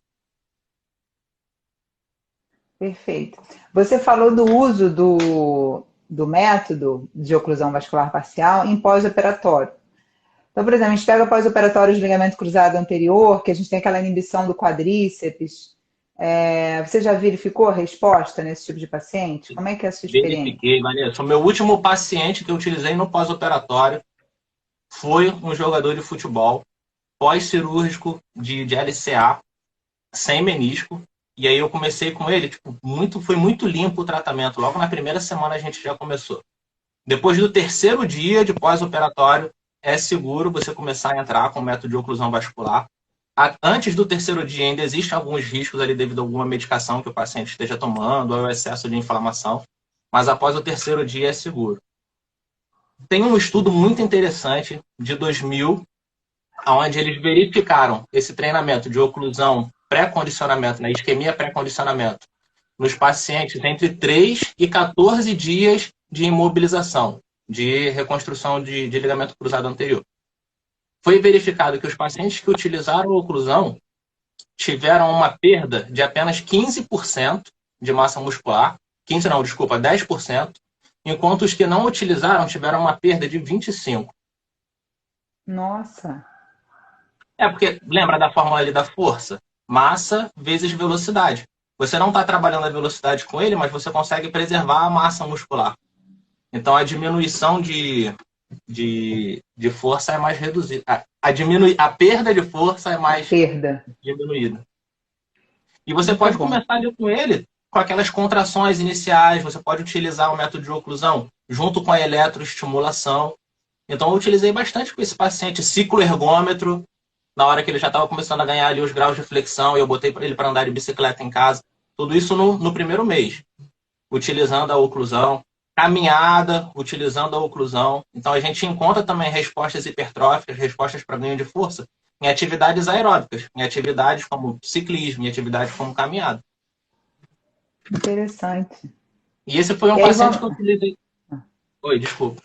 Perfeito. Você falou do uso do método de oclusão vascular parcial em pós-operatório. Então, por exemplo, a gente pega pós-operatório de ligamento cruzado anterior, que a gente tem aquela inibição do quadríceps. Você já verificou a resposta nesse tipo de paciente? Como é que é a sua experiência? Verifiquei, Vanessa. O meu último paciente que eu utilizei no pós-operatório foi um jogador de futebol pós-cirúrgico de LCA, sem menisco. E aí eu comecei com ele, tipo, foi muito limpo o tratamento. Logo na primeira semana a gente já começou. Depois do terceiro dia de pós-operatório, é seguro você começar a entrar com o método de oclusão vascular. Antes do terceiro dia ainda existem alguns riscos ali devido a alguma medicação que o paciente esteja tomando ou excesso de inflamação, mas após o terceiro dia é seguro. Tem um estudo muito interessante de 2000, onde eles verificaram esse treinamento de oclusão pré-condicionamento, né, isquemia pré-condicionamento, nos pacientes entre 3 e 14 dias de imobilização, de reconstrução de ligamento cruzado anterior. Foi verificado que os pacientes que utilizaram a oclusão tiveram uma perda de apenas 15% de massa muscular, 10%, enquanto os que não utilizaram tiveram uma perda de 25%. Nossa! Porque lembra da fórmula ali da força? Massa vezes velocidade. Você não está trabalhando a velocidade com ele, mas você consegue preservar a massa muscular. Então a diminuição de força é mais reduzida. A perda de força é mais diminuída. E você pode começar ali com ele com aquelas contrações iniciais, você pode utilizar o método de oclusão junto com a eletroestimulação. Então eu utilizei bastante com esse paciente cicloergômetro, na hora que ele já estava começando a ganhar ali os graus de flexão, e eu botei ele para andar de bicicleta em casa. Tudo isso no primeiro mês, utilizando a oclusão. Caminhada, utilizando a oclusão. Então a gente encontra também respostas hipertróficas, respostas para ganho de força, em atividades aeróbicas, em atividades como ciclismo, em atividades como caminhada. Interessante. E esse foi um paciente que eu utilizei. Oi, desculpa.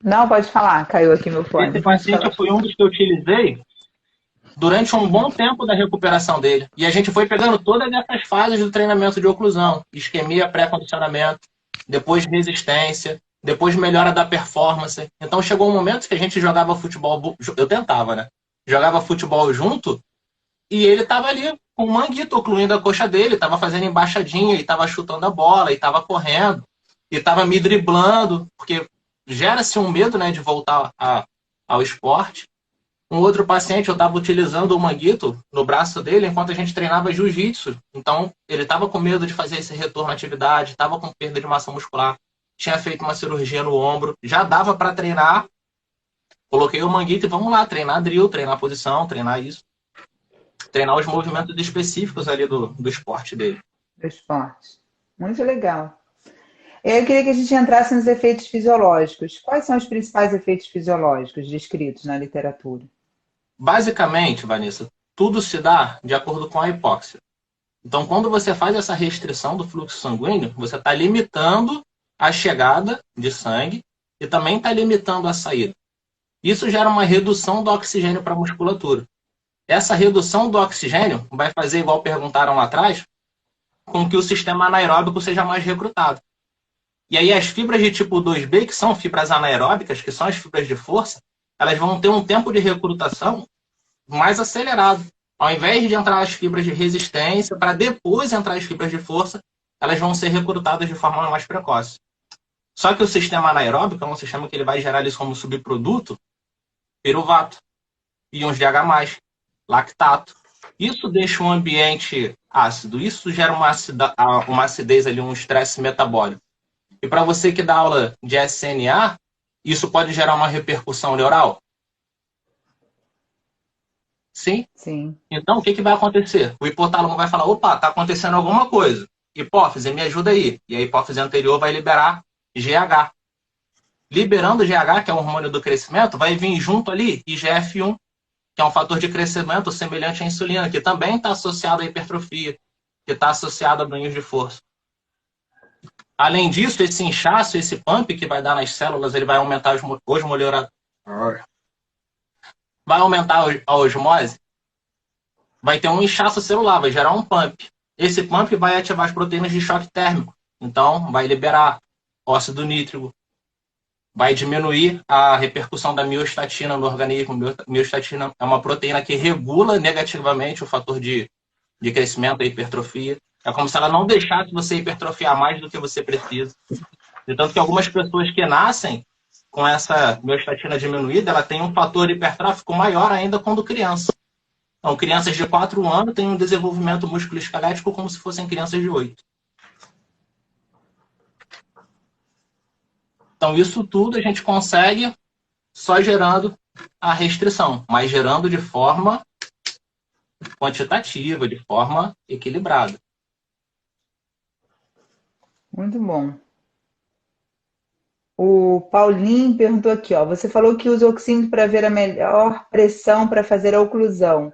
Não, pode falar, caiu aqui meu fone. Esse paciente foi um dos que eu utilizei durante um bom tempo da recuperação dele. E a gente foi pegando todas essas fases do treinamento de oclusão. Isquemia, pré-condicionamento, depois resistência, depois melhora da performance. Então chegou um momento que a gente jogava futebol, eu tentava, né? Jogava futebol junto e ele tava ali com um manguito ocluindo a coxa dele, tava fazendo embaixadinha, e tava chutando a bola, e tava correndo, e tava me driblando, porque gera-se um medo, né, de voltar ao esporte. Um outro paciente, eu estava utilizando o manguito no braço dele enquanto a gente treinava jiu-jitsu. Então, ele estava com medo de fazer esse retorno à atividade, estava com perda de massa muscular, tinha feito uma cirurgia no ombro, já dava para treinar. Coloquei o manguito e vamos lá, treinar drill, treinar posição, treinar isso. Treinar os movimentos específicos ali do esporte dele. Do esporte. Muito legal. Eu queria que a gente entrasse nos efeitos fisiológicos. Quais são os principais efeitos fisiológicos descritos na literatura? Basicamente, Vanessa, tudo se dá de acordo com a hipóxia. Então, quando você faz essa restrição do fluxo sanguíneo, você está limitando a chegada de sangue e também está limitando a saída. Isso gera uma redução do oxigênio para a musculatura. Essa redução do oxigênio vai fazer, igual perguntaram lá atrás, com que o sistema anaeróbico seja mais recrutado. E aí as fibras de tipo 2B, que são fibras anaeróbicas, que são as fibras de força, elas vão ter um tempo de recrutação mais acelerado. Ao invés de entrar as fibras de resistência, para depois entrar as fibras de força, elas vão ser recrutadas de forma mais precoce. Só que o sistema anaeróbico é um sistema que ele vai gerar isso como subproduto, piruvato, íons de H+, lactato. Isso deixa um ambiente ácido, isso gera uma acidez ali, um estresse metabólico. E para você que dá aula de SNA, isso pode gerar uma repercussão neural? Sim? Sim. Então, o que vai acontecer? O hipotálamo vai falar, opa, está acontecendo alguma coisa. Hipófise, me ajuda aí. E a hipófise anterior vai liberar GH. Liberando GH, que é o hormônio do crescimento, vai vir junto ali IGF-1, que é um fator de crescimento semelhante à insulina, que também está associado à hipertrofia, que está associado a ganhos de força. Além disso, esse inchaço, esse pump que vai dar nas células, ele vai aumentar vai aumentar a osmose, vai ter um inchaço celular, vai gerar um pump. Esse pump vai ativar as proteínas de choque térmico. Então, vai liberar óxido nítrico, vai diminuir a repercussão da miostatina no organismo. Miostatina é uma proteína que regula negativamente o fator de crescimento e hipertrofia. É como se ela não deixasse você hipertrofiar mais do que você precisa. De tanto que algumas pessoas que nascem com essa miostatina diminuída, ela tem um fator hipertrófico maior ainda quando criança. Então, crianças de 4 anos têm um desenvolvimento musculoesquelético como se fossem crianças de 8. Então, isso tudo a gente consegue só gerando a restrição, mas gerando de forma quantitativa, de forma equilibrada. Muito bom. O Paulinho perguntou aqui, ó, você falou que usa oxímetro para ver a melhor pressão para fazer a oclusão.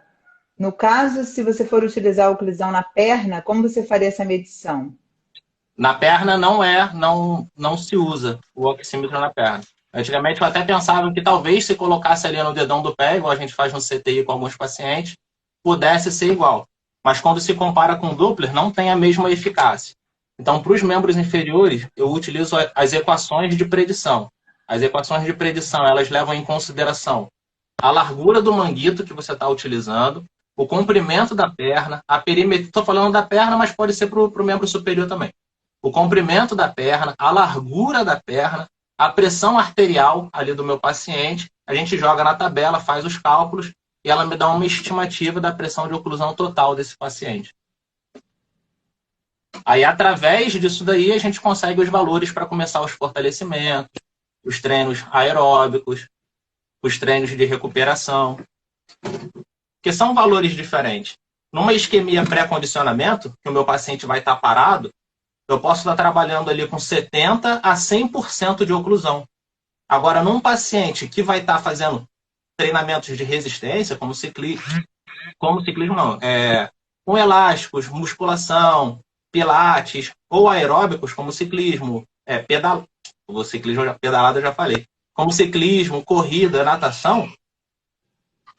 No caso, se você for utilizar a oclusão na perna, como você faria essa medição? Na perna não se usa o oxímetro na perna. Antigamente eu até pensava que talvez se colocasse ali no dedão do pé, igual a gente faz no CTI com alguns pacientes, pudesse ser igual. Mas quando se compara com o Doppler, não tem a mesma eficácia. Então, para os membros inferiores, eu utilizo as equações de predição. As equações de predição, elas levam em consideração a largura do manguito que você está utilizando, o comprimento da perna, a perimetria. Estou falando da perna, mas pode ser para o membro superior também. O comprimento da perna, a largura da perna, a pressão arterial ali do meu paciente. A gente joga na tabela, faz os cálculos e ela me dá uma estimativa da pressão de oclusão total desse paciente. Aí, através disso daí, a gente consegue os valores para começar os fortalecimentos, os treinos aeróbicos, os treinos de recuperação. Porque são valores diferentes. Numa isquemia pré-condicionamento, que o meu paciente vai estar parado, eu posso estar trabalhando ali com 70% a 100% de oclusão. Agora, num paciente que vai estar fazendo treinamentos de resistência, como ciclismo não, com elásticos, musculação, pilates, ou aeróbicos, como ciclismo, pedalada eu já falei, como ciclismo, corrida, natação,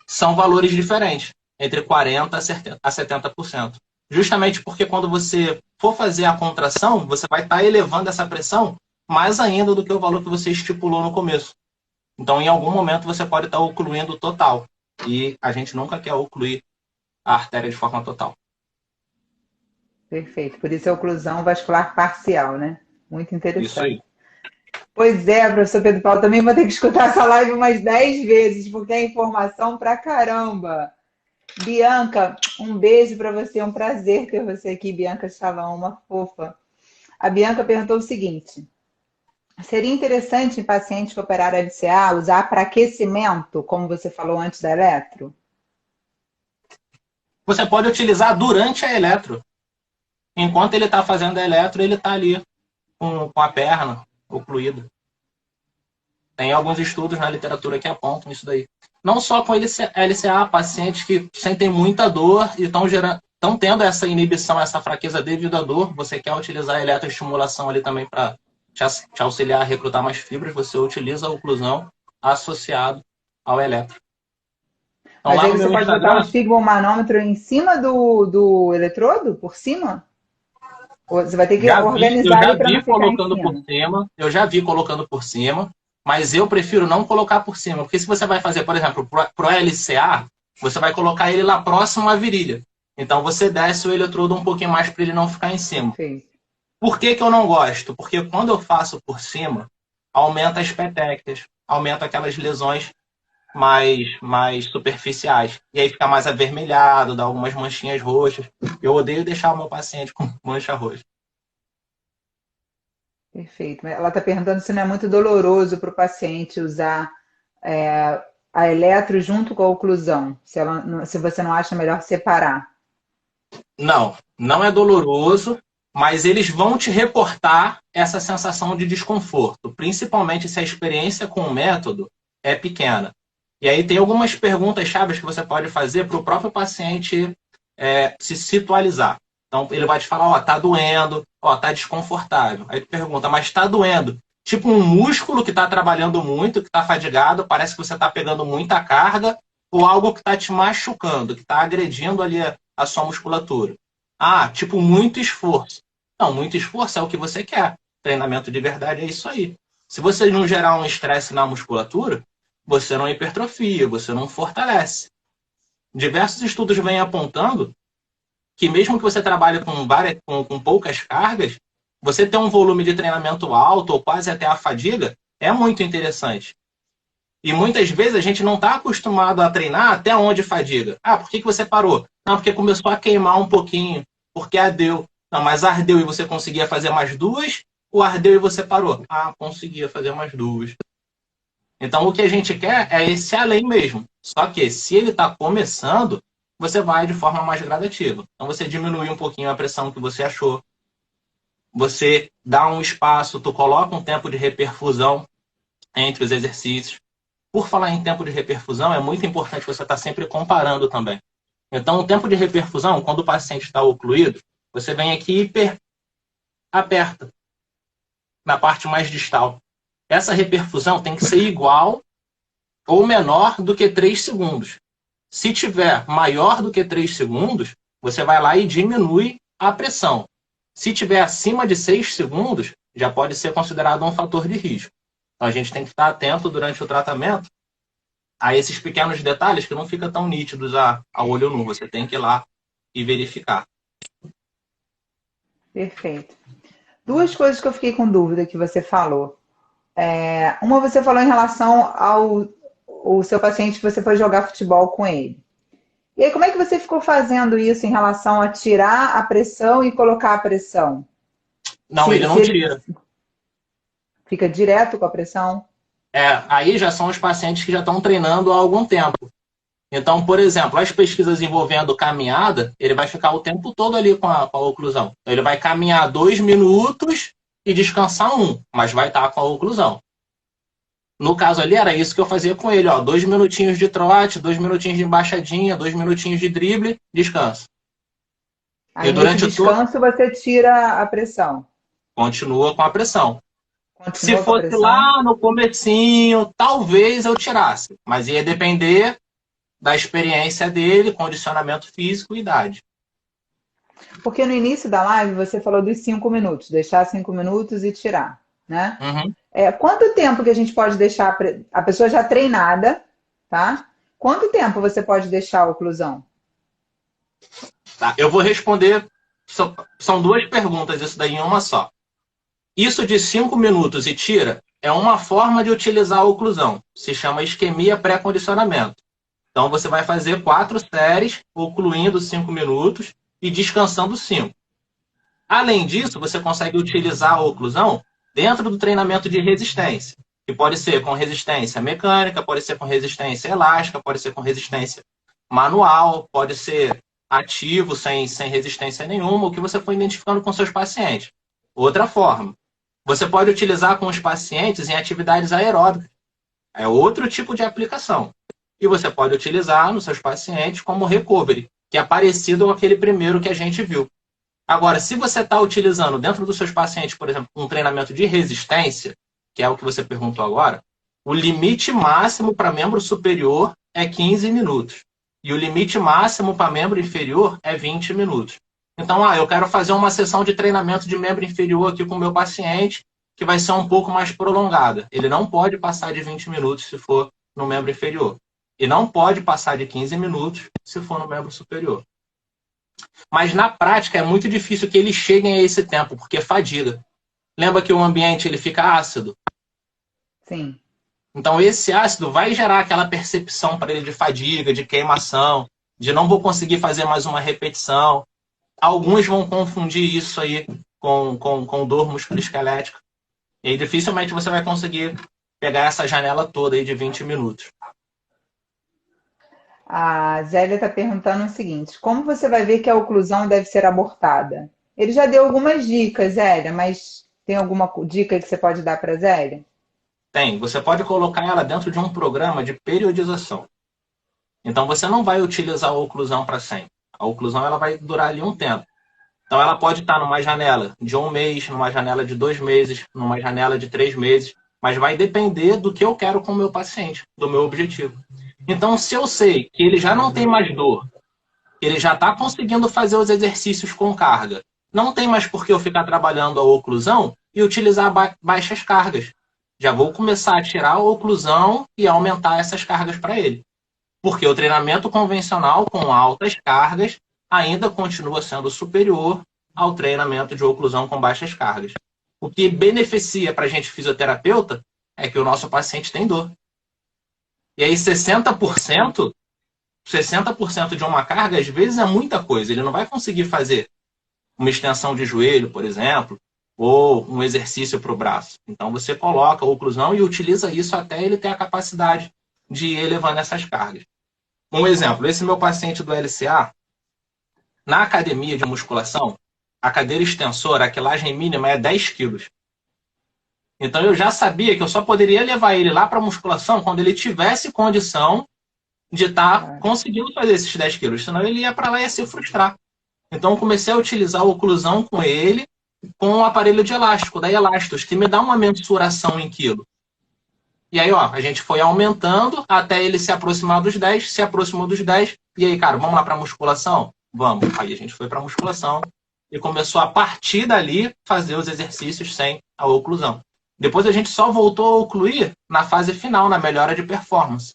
são valores diferentes, entre 40% a 70%. Justamente porque quando você for fazer a contração, você vai estar elevando essa pressão mais ainda do que o valor que você estipulou no começo. Então, em algum momento, você pode estar ocluindo total. E a gente nunca quer ocluir a artéria de forma total. Perfeito. Por isso é oclusão vascular parcial, né? Muito interessante. Isso aí. Pois é, professor Pedro Paulo, também vou ter que escutar essa live umas 10 vezes, porque é informação pra caramba. Bianca, um beijo para você, é um prazer ter você aqui, Bianca Chalão, uma fofa. A Bianca perguntou o seguinte: seria interessante em pacientes que operaram LCA usar para aquecimento, como você falou antes da eletro? Você pode utilizar durante a eletro. Enquanto ele está fazendo a eletro, ele está ali com a perna ocluída. Tem alguns estudos na literatura que apontam isso daí. Não só com LCA, pacientes que sentem muita dor e estão tendo essa inibição, essa fraqueza devido à dor. Você quer utilizar a eletroestimulação ali também para te auxiliar a recrutar mais fibras, você utiliza a oclusão associado ao eletro. Então, mas aí você pode botar um esfigmomanômetro em cima do eletrodo? Por cima? Ou você vai ter que organizar ele para não ficar colocando por cima. Eu já vi colocando por cima, mas eu prefiro não colocar por cima. Porque se você vai fazer, por exemplo, pro LCA, você vai colocar ele lá próximo à virilha. Então você desce o eletrodo um pouquinho mais para ele não ficar em cima. Sim. Por que eu não gosto? Porque quando eu faço por cima, aumenta as petequias, aumenta aquelas lesões mais superficiais. E aí fica mais avermelhado, dá algumas manchinhas roxas. Eu odeio deixar o meu paciente com mancha roxa. Perfeito. Ela está perguntando se não é muito doloroso para o paciente usar a eletro junto com a oclusão. Se você não acha melhor separar. Não é doloroso, mas eles vão te reportar essa sensação de desconforto, principalmente se a experiência com o método é pequena. E aí tem algumas perguntas chaves que você pode fazer para o próprio paciente se situalizar. Então, ele vai te falar, ó, tá doendo, ó, tá desconfortável. Aí tu pergunta, mas tá doendo? Tipo um músculo que tá trabalhando muito, que tá fadigado, parece que você tá pegando muita carga, ou algo que tá te machucando, que tá agredindo ali a sua musculatura. Ah, tipo muito esforço. Não, muito esforço é o que você quer. Treinamento de verdade é isso aí. Se você não gerar um estresse na musculatura, você não hipertrofia, você não fortalece. Diversos estudos vêm apontando que mesmo que você trabalhe com poucas cargas, você ter um volume de treinamento alto ou quase até a fadiga é muito interessante. E muitas vezes a gente não está acostumado a treinar até onde fadiga. Ah, por que você parou? Não, porque começou a queimar um pouquinho, porque ardeu. Não, mas ardeu e você conseguia fazer mais duas, ou ardeu e você parou? Ah, conseguia fazer mais duas. Então o que a gente quer é esse além mesmo. Só que se ele está começando, você vai de forma mais gradativa. Então você diminui um pouquinho a pressão que você achou. Você dá um espaço, tu coloca um tempo de reperfusão entre os exercícios. Por falar em tempo de reperfusão, é muito importante você estar sempre comparando também. Então, o tempo de reperfusão, quando o paciente está ocluído, você vem aqui e aperta na parte mais distal. Essa reperfusão tem que ser igual ou menor do que 3 segundos. Se tiver maior do que 3 segundos, você vai lá e diminui a pressão. Se tiver acima de 6 segundos, já pode ser considerado um fator de risco. Então, a gente tem que estar atento durante o tratamento a esses pequenos detalhes que não ficam tão nítidos a olho nu. Você tem que ir lá e verificar. Perfeito. Duas coisas que eu fiquei com dúvida que você falou. Uma, você falou em relação ao o seu paciente que você foi jogar futebol com ele. E aí, como é que você ficou fazendo isso em relação a tirar a pressão e colocar a pressão? Não, ele não tira. Fica direto com a pressão? Aí já são os pacientes que já estão treinando há algum tempo. Então, por exemplo, as pesquisas envolvendo caminhada, ele vai ficar o tempo todo ali com a oclusão. Então, ele vai caminhar 2 minutos e descansar 1, mas vai estar com a oclusão. No caso ali, era isso que eu fazia com ele. 2 minutinhos de trote, 2 minutinhos de embaixadinha, 2 minutinhos de drible, descansa. Aí, durante o descanso, você tira a pressão. Continua com a pressão. Se fosse lá no comecinho, talvez eu tirasse. Mas ia depender da experiência dele, condicionamento físico e idade. Porque no início da live você falou dos 5 minutos, deixar 5 minutos e tirar, né? Uhum. Quanto tempo que a gente pode deixar a pessoa já treinada, tá? Quanto tempo você pode deixar a oclusão? Tá, eu vou responder, são 2 perguntas, isso daí em uma só. Isso de 5 minutos e tira é uma forma de utilizar a oclusão. Se chama isquemia pré-condicionamento. Então, você vai fazer 4 séries, ocluindo 5 minutos e descansando 5. Além disso, você consegue utilizar a oclusão dentro do treinamento de resistência, que pode ser com resistência mecânica, pode ser com resistência elástica, pode ser com resistência manual, pode ser ativo, sem resistência nenhuma, o que você for identificando com seus pacientes. Outra forma, você pode utilizar com os pacientes em atividades aeróbicas. É outro tipo de aplicação. E você pode utilizar nos seus pacientes como recovery, que é parecido com aquele primeiro que a gente viu. Agora, se você está utilizando dentro dos seus pacientes, por exemplo, um treinamento de resistência, que é o que você perguntou agora, o limite máximo para membro superior é 15 minutos. E o limite máximo para membro inferior é 20 minutos. Então, eu quero fazer uma sessão de treinamento de membro inferior aqui com o meu paciente, que vai ser um pouco mais prolongada. Ele não pode passar de 20 minutos se for no membro inferior. E não pode passar de 15 minutos se for no membro superior. Mas na prática é muito difícil que eles cheguem a esse tempo, porque fadiga. Lembra que o ambiente ele fica ácido? Sim. Então esse ácido vai gerar aquela percepção para ele de fadiga, de queimação, de não vou conseguir fazer mais uma repetição. Alguns vão confundir isso aí com dor musculoesquelética. E aí dificilmente você vai conseguir pegar essa janela toda aí de 20 minutos. A Zélia está perguntando o seguinte: como você vai ver que a oclusão deve ser abortada? Ele já deu algumas dicas, Zélia, mas tem alguma dica que você pode dar para a Zélia? Tem. Você pode colocar ela dentro de um programa de periodização. Então você não vai utilizar a oclusão para sempre. A oclusão ela vai durar ali um tempo. Então, ela pode estar numa janela de 1 mês, numa janela de 2 meses, numa janela de 3 meses, mas vai depender do que eu quero com o meu paciente, do meu objetivo. Então, se eu sei que ele já não tem mais dor, que ele já está conseguindo fazer os exercícios com carga, não tem mais por que eu ficar trabalhando a oclusão e utilizar baixas cargas. Já vou começar a tirar a oclusão e aumentar essas cargas para ele. Porque o treinamento convencional com altas cargas ainda continua sendo superior ao treinamento de oclusão com baixas cargas. O que beneficia para a gente fisioterapeuta é que o nosso paciente tem dor. E aí 60% de uma carga, às vezes, é muita coisa. Ele não vai conseguir fazer uma extensão de joelho, por exemplo, ou um exercício para o braço. Então, você coloca a oclusão e utiliza isso até ele ter a capacidade de ir elevando essas cargas. Um exemplo, esse meu paciente do LCA, na academia de musculação, a cadeira extensora, a quilagem mínima é 10 quilos. Então, eu já sabia que eu só poderia levar ele lá para a musculação quando ele tivesse condição de estar conseguindo fazer esses 10 quilos, senão ele ia para lá e ia se frustrar. Então, eu comecei a utilizar a oclusão com ele, com um aparelho de elástico, da Elastos, que me dá uma mensuração em quilo. E aí, ó, a gente foi aumentando até ele se aproximar dos 10, se aproximou dos 10, e aí, cara, vamos lá para musculação? Vamos. Aí a gente foi para musculação e começou a partir dali fazer os exercícios sem a oclusão. Depois a gente só voltou a ocluir na fase final, na melhora de performance.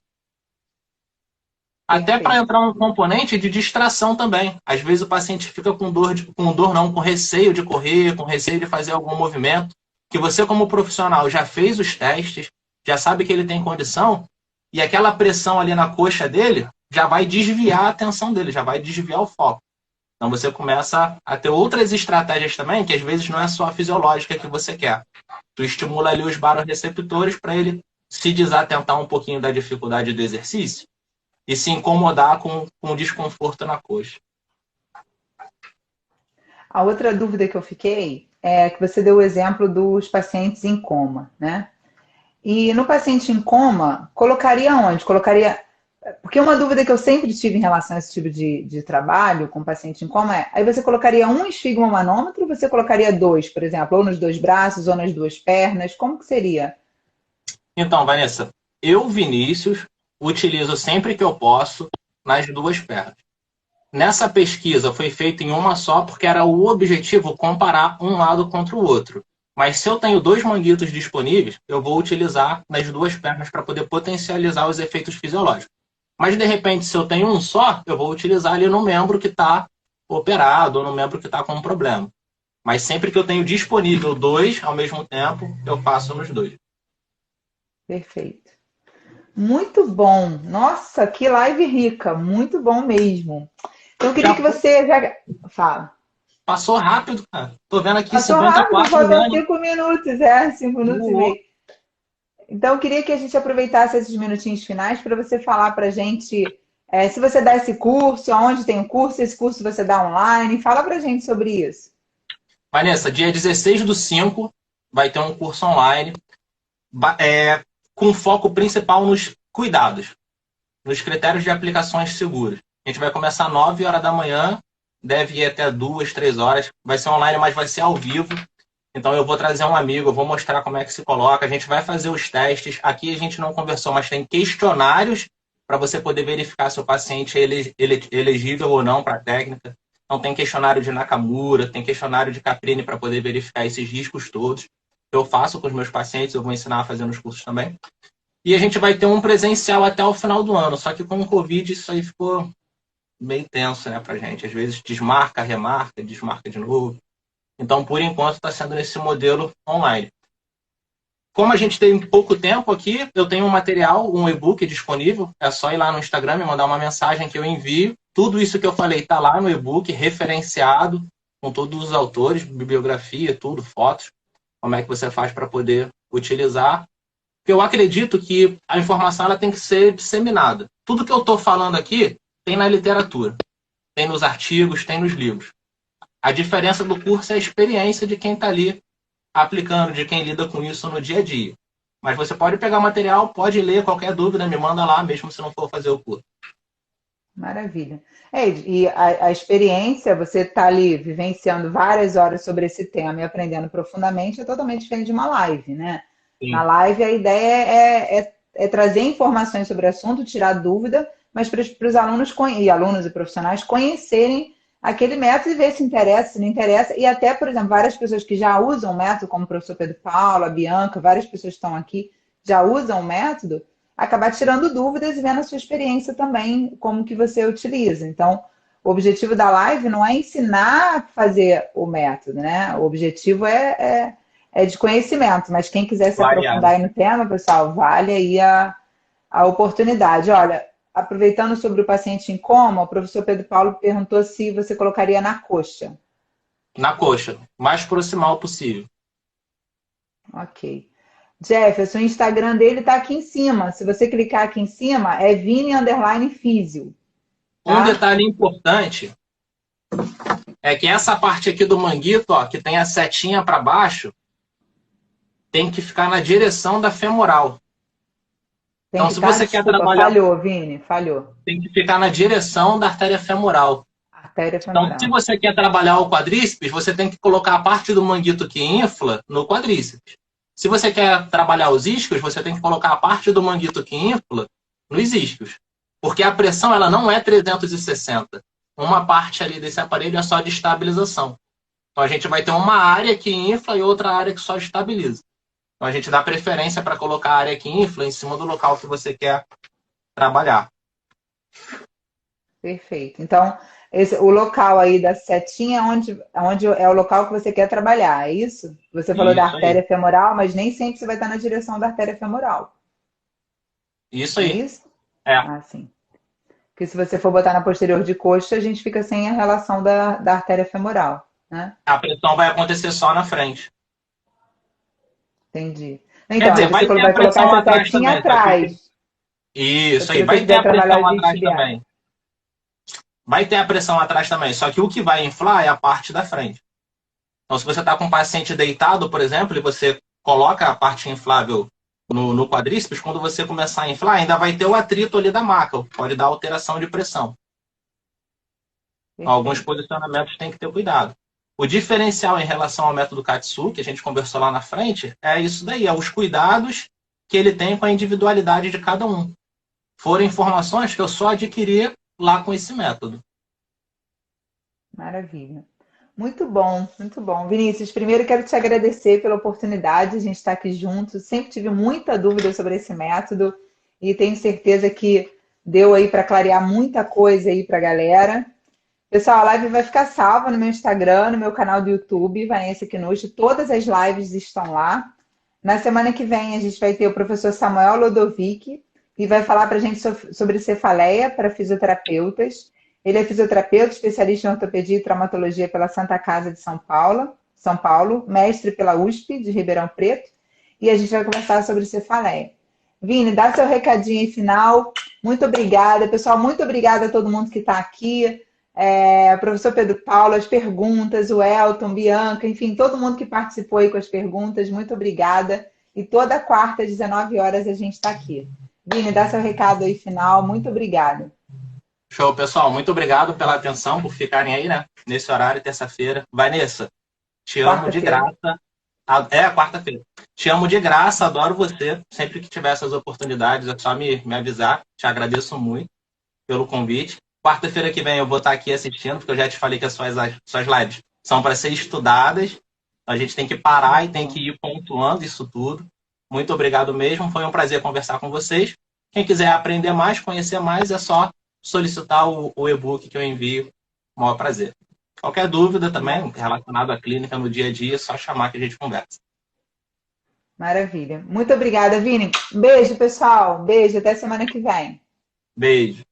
Até para entrar um componente de distração também. Às vezes o paciente fica com receio de correr, com receio de fazer algum movimento, que você como profissional já fez os testes, já sabe que ele tem condição, e aquela pressão ali na coxa dele já vai desviar a atenção dele, já vai desviar o foco. Então você começa a ter outras estratégias também, que às vezes não é só a fisiológica que você quer. Tu estimula ali os baroreceptores para ele se desatentar um pouquinho da dificuldade do exercício e se incomodar com o desconforto na coxa. A outra dúvida que eu fiquei é que você deu o exemplo dos pacientes em coma, né? E no paciente em coma, colocaria onde? Porque uma dúvida que eu sempre tive em relação a esse tipo de trabalho com paciente em coma é, aí você colocaria um esfigmomanômetro ou você colocaria dois, por exemplo, ou nos 2 braços ou nas 2 pernas? Como que seria? Então, Vanessa, eu, Vinícius, utilizo sempre que eu posso nas 2 pernas. Nessa pesquisa foi feita em uma só porque era o objetivo comparar um lado contra o outro. Mas se eu tenho 2 manguitos disponíveis, eu vou utilizar nas 2 pernas para poder potencializar os efeitos fisiológicos. Mas, de repente, se eu tenho um só, eu vou utilizar ali no membro que está operado ou no membro que está com um problema. Mas sempre que eu tenho disponível 2 ao mesmo tempo, eu passo nos 2. Perfeito. Muito bom. Nossa, que live rica. Muito bom mesmo. Então, eu queria que você já... Fala. Passou rápido, cara. Tô vendo aqui Passou 54 rápido, faltam minutos. 5 minutos, 5 minutos e meio. Então, eu queria que a gente aproveitasse esses minutinhos finais para você falar para a gente se você dá esse curso, aonde tem o curso, esse curso você dá online. Fala para a gente sobre isso. Vanessa, dia 16/5 vai ter um curso online com foco principal nos cuidados, nos critérios de aplicações seguras. A gente vai começar às 9 horas da manhã, deve ir até 2, 3 horas. Vai ser online, mas vai ser ao vivo. Então eu vou trazer um amigo, eu vou mostrar como é que se coloca. A gente vai fazer os testes. Aqui a gente não conversou, mas tem questionários para você poder verificar se o paciente é elegível ou não para a técnica. Então tem questionário de Nakamura, tem questionário de Caprini para poder verificar esses riscos todos. Eu faço com os meus pacientes, eu vou ensinar a fazer nos cursos também. E a gente vai ter um presencial até o final do ano. Só que com o Covid isso aí ficou meio tenso, né, pra gente. Às vezes desmarca, remarca, desmarca de novo. Então, por enquanto, está sendo nesse modelo online. Como a gente tem pouco tempo aqui, eu tenho um material, um e-book disponível. É só ir lá no Instagram e mandar uma mensagem que eu envio. Tudo isso que eu falei está lá no e-book, referenciado, com todos os autores, bibliografia, tudo, fotos. Como é que você faz para poder utilizar. Porque eu acredito que a informação ela tem que ser disseminada. Tudo que eu estou falando aqui tem na literatura, tem nos artigos, tem nos livros. A diferença do curso é a experiência de quem está ali aplicando, de quem lida com isso no dia a dia. Mas você pode pegar o material, pode ler, qualquer dúvida, me manda lá, mesmo se não for fazer o curso. Maravilha. E a experiência, você está ali vivenciando várias horas sobre esse tema e aprendendo profundamente, é totalmente diferente de uma live, né? Na Sim. live, a ideia é trazer informações sobre o assunto, tirar dúvida, mas para os alunos e alunos e profissionais conhecerem aquele método e ver se interessa, se não interessa. E até, por exemplo, várias pessoas que já usam o método, como o professor Pedro Paulo, a Bianca, várias pessoas que estão aqui já usam o método, acabar tirando dúvidas e vendo a sua experiência também, como que você utiliza. Então, o objetivo da live não é ensinar a fazer o método, né? O objetivo é de conhecimento, mas quem quiser se aprofundar Variado. aí no tema, pessoal, vale aí a oportunidade. Olha, aproveitando sobre o paciente em coma, o professor Pedro Paulo perguntou se você colocaria na coxa. Na coxa, mais proximal possível. Ok. Jefferson, o Instagram dele está aqui em cima. Se você clicar aqui em cima, é Vini_Físio, Um tá? detalhe importante é que essa parte aqui do manguito, ó, que tem a setinha para baixo, tem que ficar na direção da femoral. Tem Então, que se estar, você quer desculpa, trabalhar, falhou, Vini, falhou. tem que ficar na direção da artéria femoral. Artéria Então, se femoral. você quer trabalhar o quadríceps, você tem que colocar a parte do manguito que infla no quadríceps. Se você quer trabalhar os isquios, você tem que colocar a parte do manguito que infla nos isquios. Porque a pressão ela não é 360. Uma parte ali desse aparelho é só de estabilização. Então, a gente vai ter uma área que infla e outra área que só estabiliza. Então, a gente dá preferência para colocar a área que infla em cima do local que você quer trabalhar. Perfeito. Então, o local aí da setinha é onde é o local que você quer trabalhar, é isso? Você falou da Isso aí. artéria femoral, mas nem sempre você vai estar na direção da artéria femoral. Isso Não é aí. isso? É. Ah, sim. Porque se você for botar na posterior de coxa, a gente fica sem a relação da artéria femoral, né? A pressão vai acontecer só na frente. Entendi. Quer Então, aí dizer, você vai ter a vai colocar pressão essa atrás setinha também. Só que atrás. isso Se aí, você vai ter quiser a trabalhar pressão os atrás isquiotibiais. também. Vai ter a pressão atrás também. Só que o que vai inflar é a parte da frente. Então, se você está com um paciente deitado, por exemplo, e você coloca a parte inflável no quadríceps, quando você começar a inflar, ainda vai ter o atrito ali da maca. Pode dar alteração de pressão. Alguns Perfeito. posicionamentos tem que ter cuidado. O diferencial em relação ao método Katsu, que a gente conversou lá na frente, é isso daí, é os cuidados que ele tem com a individualidade de cada um. Foram informações que eu só adquiri lá com esse método. Maravilha. Muito bom, muito bom. Vinícius, primeiro quero te agradecer pela oportunidade de a gente estar aqui juntos. Sempre tive muita dúvida sobre esse método e tenho certeza que deu aí para clarear muita coisa aí para a galera. Pessoal, a live vai ficar salva no meu Instagram, no meu canal do YouTube, Vanessa Quinucci. Todas as lives estão lá. Na semana que vem a gente vai ter o professor Samuel Lodovic e vai falar para a gente sobre cefaleia para fisioterapeutas. Ele é fisioterapeuta, especialista em ortopedia e traumatologia pela Santa Casa de São Paulo, mestre pela USP de Ribeirão Preto, e a gente vai conversar sobre cefaleia. Vini, dá seu recadinho aí final. Muito obrigada, pessoal. Muito obrigada a todo mundo que está aqui. Professor Pedro Paulo, as perguntas, o Elton, Bianca, enfim, todo mundo que participou aí com as perguntas, muito obrigada. E toda quarta, às 19 horas, a gente está aqui. Vini, dá seu recado aí final. Muito obrigada. Show, pessoal. Muito obrigado pela atenção, por ficarem aí, né? Nesse horário, terça-feira. Vanessa, te amo de Quarta-feira. graça. Quarta-feira. Te amo de graça, adoro você. Sempre que tiver essas oportunidades, é só me avisar. Te agradeço muito pelo convite. Quarta-feira que vem eu vou estar aqui assistindo, porque eu já te falei que as suas lives são para ser estudadas. A gente tem que parar e tem que ir pontuando isso tudo. Muito obrigado mesmo. Foi um prazer conversar com vocês. Quem quiser aprender mais, conhecer mais, é só solicitar o e-book que eu envio. Com o maior prazer. Qualquer dúvida também relacionada à clínica no dia a dia, é só chamar que a gente conversa. Maravilha. Muito obrigada, Vini. Beijo, pessoal. Beijo. Até semana que vem. Beijo.